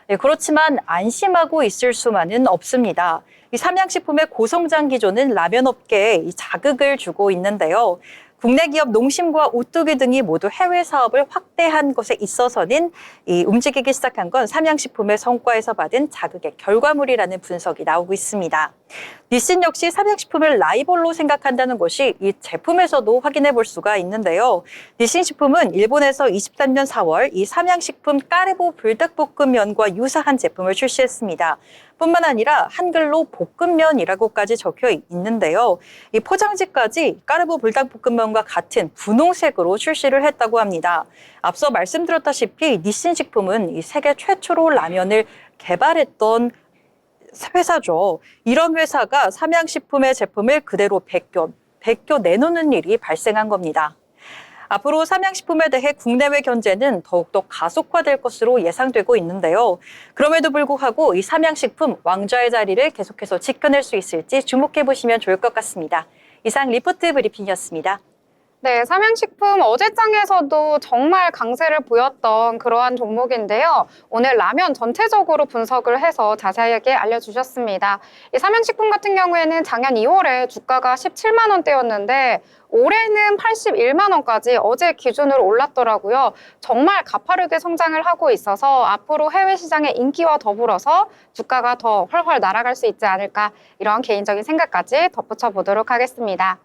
네, 그렇지만 안심하고 있을 수만은 없습니다. 이 삼양식품의 고성장 기조는 라면 업계에 이 자극을 주고 있는데요. 국내 기업 농심과 오뚜기 등이 모두 해외 사업을 확대한 것에 있어서는 움직이기 시작한 건 삼양식품의 성과에서 받은 자극의 결과물이라는 분석이 나오고 있습니다. 닐슨 역시 삼양식품을 라이벌로 생각한다는 것이 이 제품에서도 확인해 볼 수가 있는데요. 닐슨식품은 일본에서 23년 4월 이 삼양식품 까르보 불닭볶음면과 유사한 제품을 출시했습니다. 뿐만 아니라 한글로 볶음면이라고까지 적혀 있는데요. 이 포장지까지 까르보 불닭볶음면과 같은 분홍색으로 출시를 했다고 합니다. 앞서 말씀드렸다시피 닐슨식품은 이 세계 최초로 라면을 개발했던 회사죠. 이런 회사가 삼양식품의 제품을 그대로 베껴 내놓는 일이 발생한 겁니다. 앞으로 삼양식품에 대해 국내외 견제는 더욱더 가속화될 것으로 예상되고 있는데요. 그럼에도 불구하고 이 삼양식품 왕좌의 자리를 계속해서 지켜낼 수 있을지 주목해 보시면 좋을 것 같습니다. 이상 리포트 브리핑이었습니다. 네, 삼양식품 어제장에서도 정말 강세를 보였던 그러한 종목인데요. 오늘 라면 전체적으로 분석을 해서 자세하게 알려주셨습니다. 이 삼양식품 같은 경우에는 작년 2월에 주가가 17만 원대였는데 올해는 81만 원까지 어제 기준으로 올랐더라고요. 정말 가파르게 성장을 하고 있어서 앞으로 해외 시장의 인기와 더불어서 주가가 더 훨훨 날아갈 수 있지 않을까 이런 개인적인 생각까지 덧붙여 보도록 하겠습니다.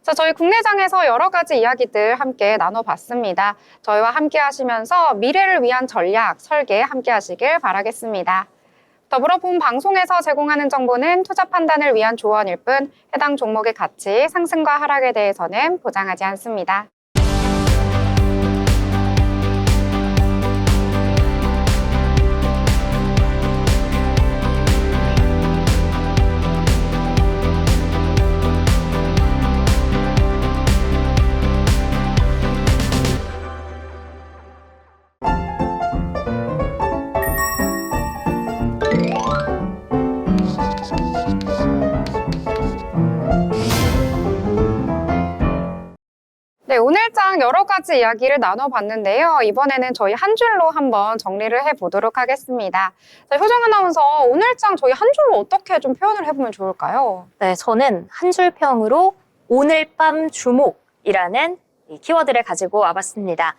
자, 저희 국내장에서 여러 가지 이야기들 함께 나눠봤습니다. 저희와 함께 하시면서 미래를 위한 전략, 설계 함께 하시길 바라겠습니다. 더불어 본 방송에서 제공하는 정보는 투자 판단을 위한 조언일 뿐 해당 종목의 가치, 상승과 하락에 대해서는 보장하지 않습니다. 네, 오늘장 여러 가지 이야기를 나눠봤는데요. 이번에는 저희 한 줄로 한번 정리를 해보도록 하겠습니다. 자, 효정 아나운서, 오늘장 저희 한 줄로 어떻게 좀 표현을 해보면 좋을까요? 네, 저는 한 줄 평으로 오늘 밤 주목이라는 이 키워드를 가지고 와봤습니다.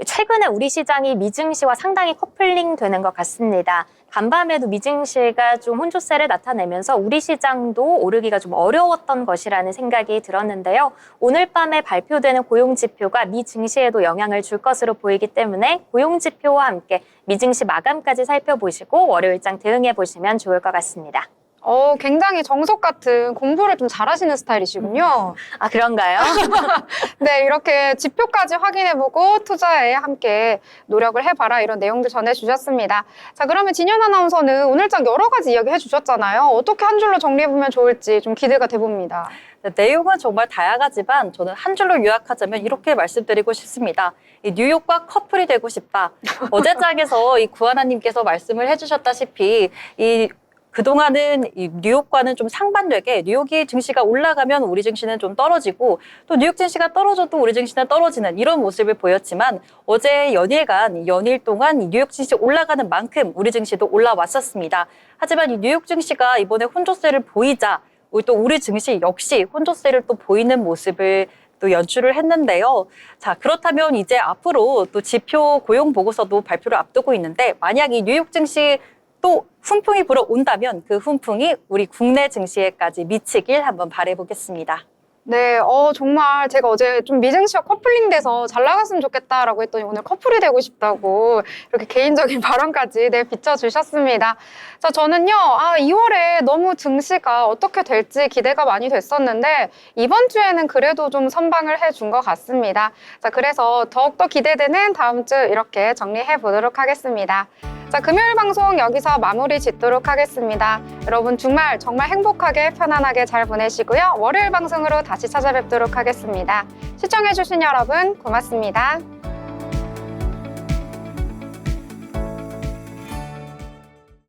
최근에 우리 시장이 미증시와 상당히 커플링 되는 것 같습니다. 간밤에도 미증시가 좀 혼조세를 나타내면서 우리 시장도 오르기가 좀 어려웠던 것이라는 생각이 들었는데요. 오늘 밤에 발표되는 고용지표가 미증시에도 영향을 줄 것으로 보이기 때문에 고용지표와 함께 미증시 마감까지 살펴보시고 월요일장 대응해 보시면 좋을 것 같습니다. 굉장히 정석 같은 공부를 좀 잘하시는 스타일이시군요. 아, 그런가요? 네, 이렇게 지표까지 확인해보고 투자에 함께 노력을 해봐라 이런 내용들 전해주셨습니다. 자, 그러면 진현 아나운서는 오늘장 여러 가지 이야기 해주셨잖아요. 어떻게 한 줄로 정리해보면 좋을지 좀 기대가 돼봅니다. 네, 내용은 정말 다양하지만 저는 한 줄로 요약하자면 이렇게 말씀드리고 싶습니다. 이 뉴욕과 커플이 되고 싶다. 어제장에서 이 구하나님께서 말씀을 해주셨다시피 그동안은 이 뉴욕과는 좀 상반되게 뉴욕이 증시가 올라가면 우리 증시는 좀 떨어지고 또 뉴욕 증시가 떨어져도 우리 증시는 떨어지는 이런 모습을 보였지만 어제 연일 동안 이 뉴욕 증시 올라가는 만큼 우리 증시도 올라왔었습니다. 하지만 이 뉴욕 증시가 이번에 혼조세를 보이자 또 우리 증시 역시 혼조세를 또 보이는 모습을 또 연출을 했는데요. 자, 그렇다면 이제 앞으로 또 지표 고용 보고서도 발표를 앞두고 있는데 만약 이 뉴욕 증시 또 훈풍이 불어온다면 그 훈풍이 우리 국내 증시에까지 미치길 한번 바라보겠습니다. 네, 정말 제가 어제 좀 미정 씨와 커플링 돼서 잘 나갔으면 좋겠다라고 했더니 오늘 커플이 되고 싶다고 이렇게 개인적인 발언까지 비춰주셨습니다. 자, 저는요, 2월에 너무 증시가 어떻게 될지 기대가 많이 됐었는데 이번 주에는 그래도 좀 선방을 해준 것 같습니다. 자, 그래서 더욱더 기대되는 다음 주 이렇게 정리해 보도록 하겠습니다. 자, 금요일 방송 여기서 마무리 짓도록 하겠습니다. 여러분 주말 정말 행복하게 편안하게 잘 보내시고요. 월요일 방송으로 다시 찾아뵙도록 하겠습니다. 시청해주신 여러분 고맙습니다.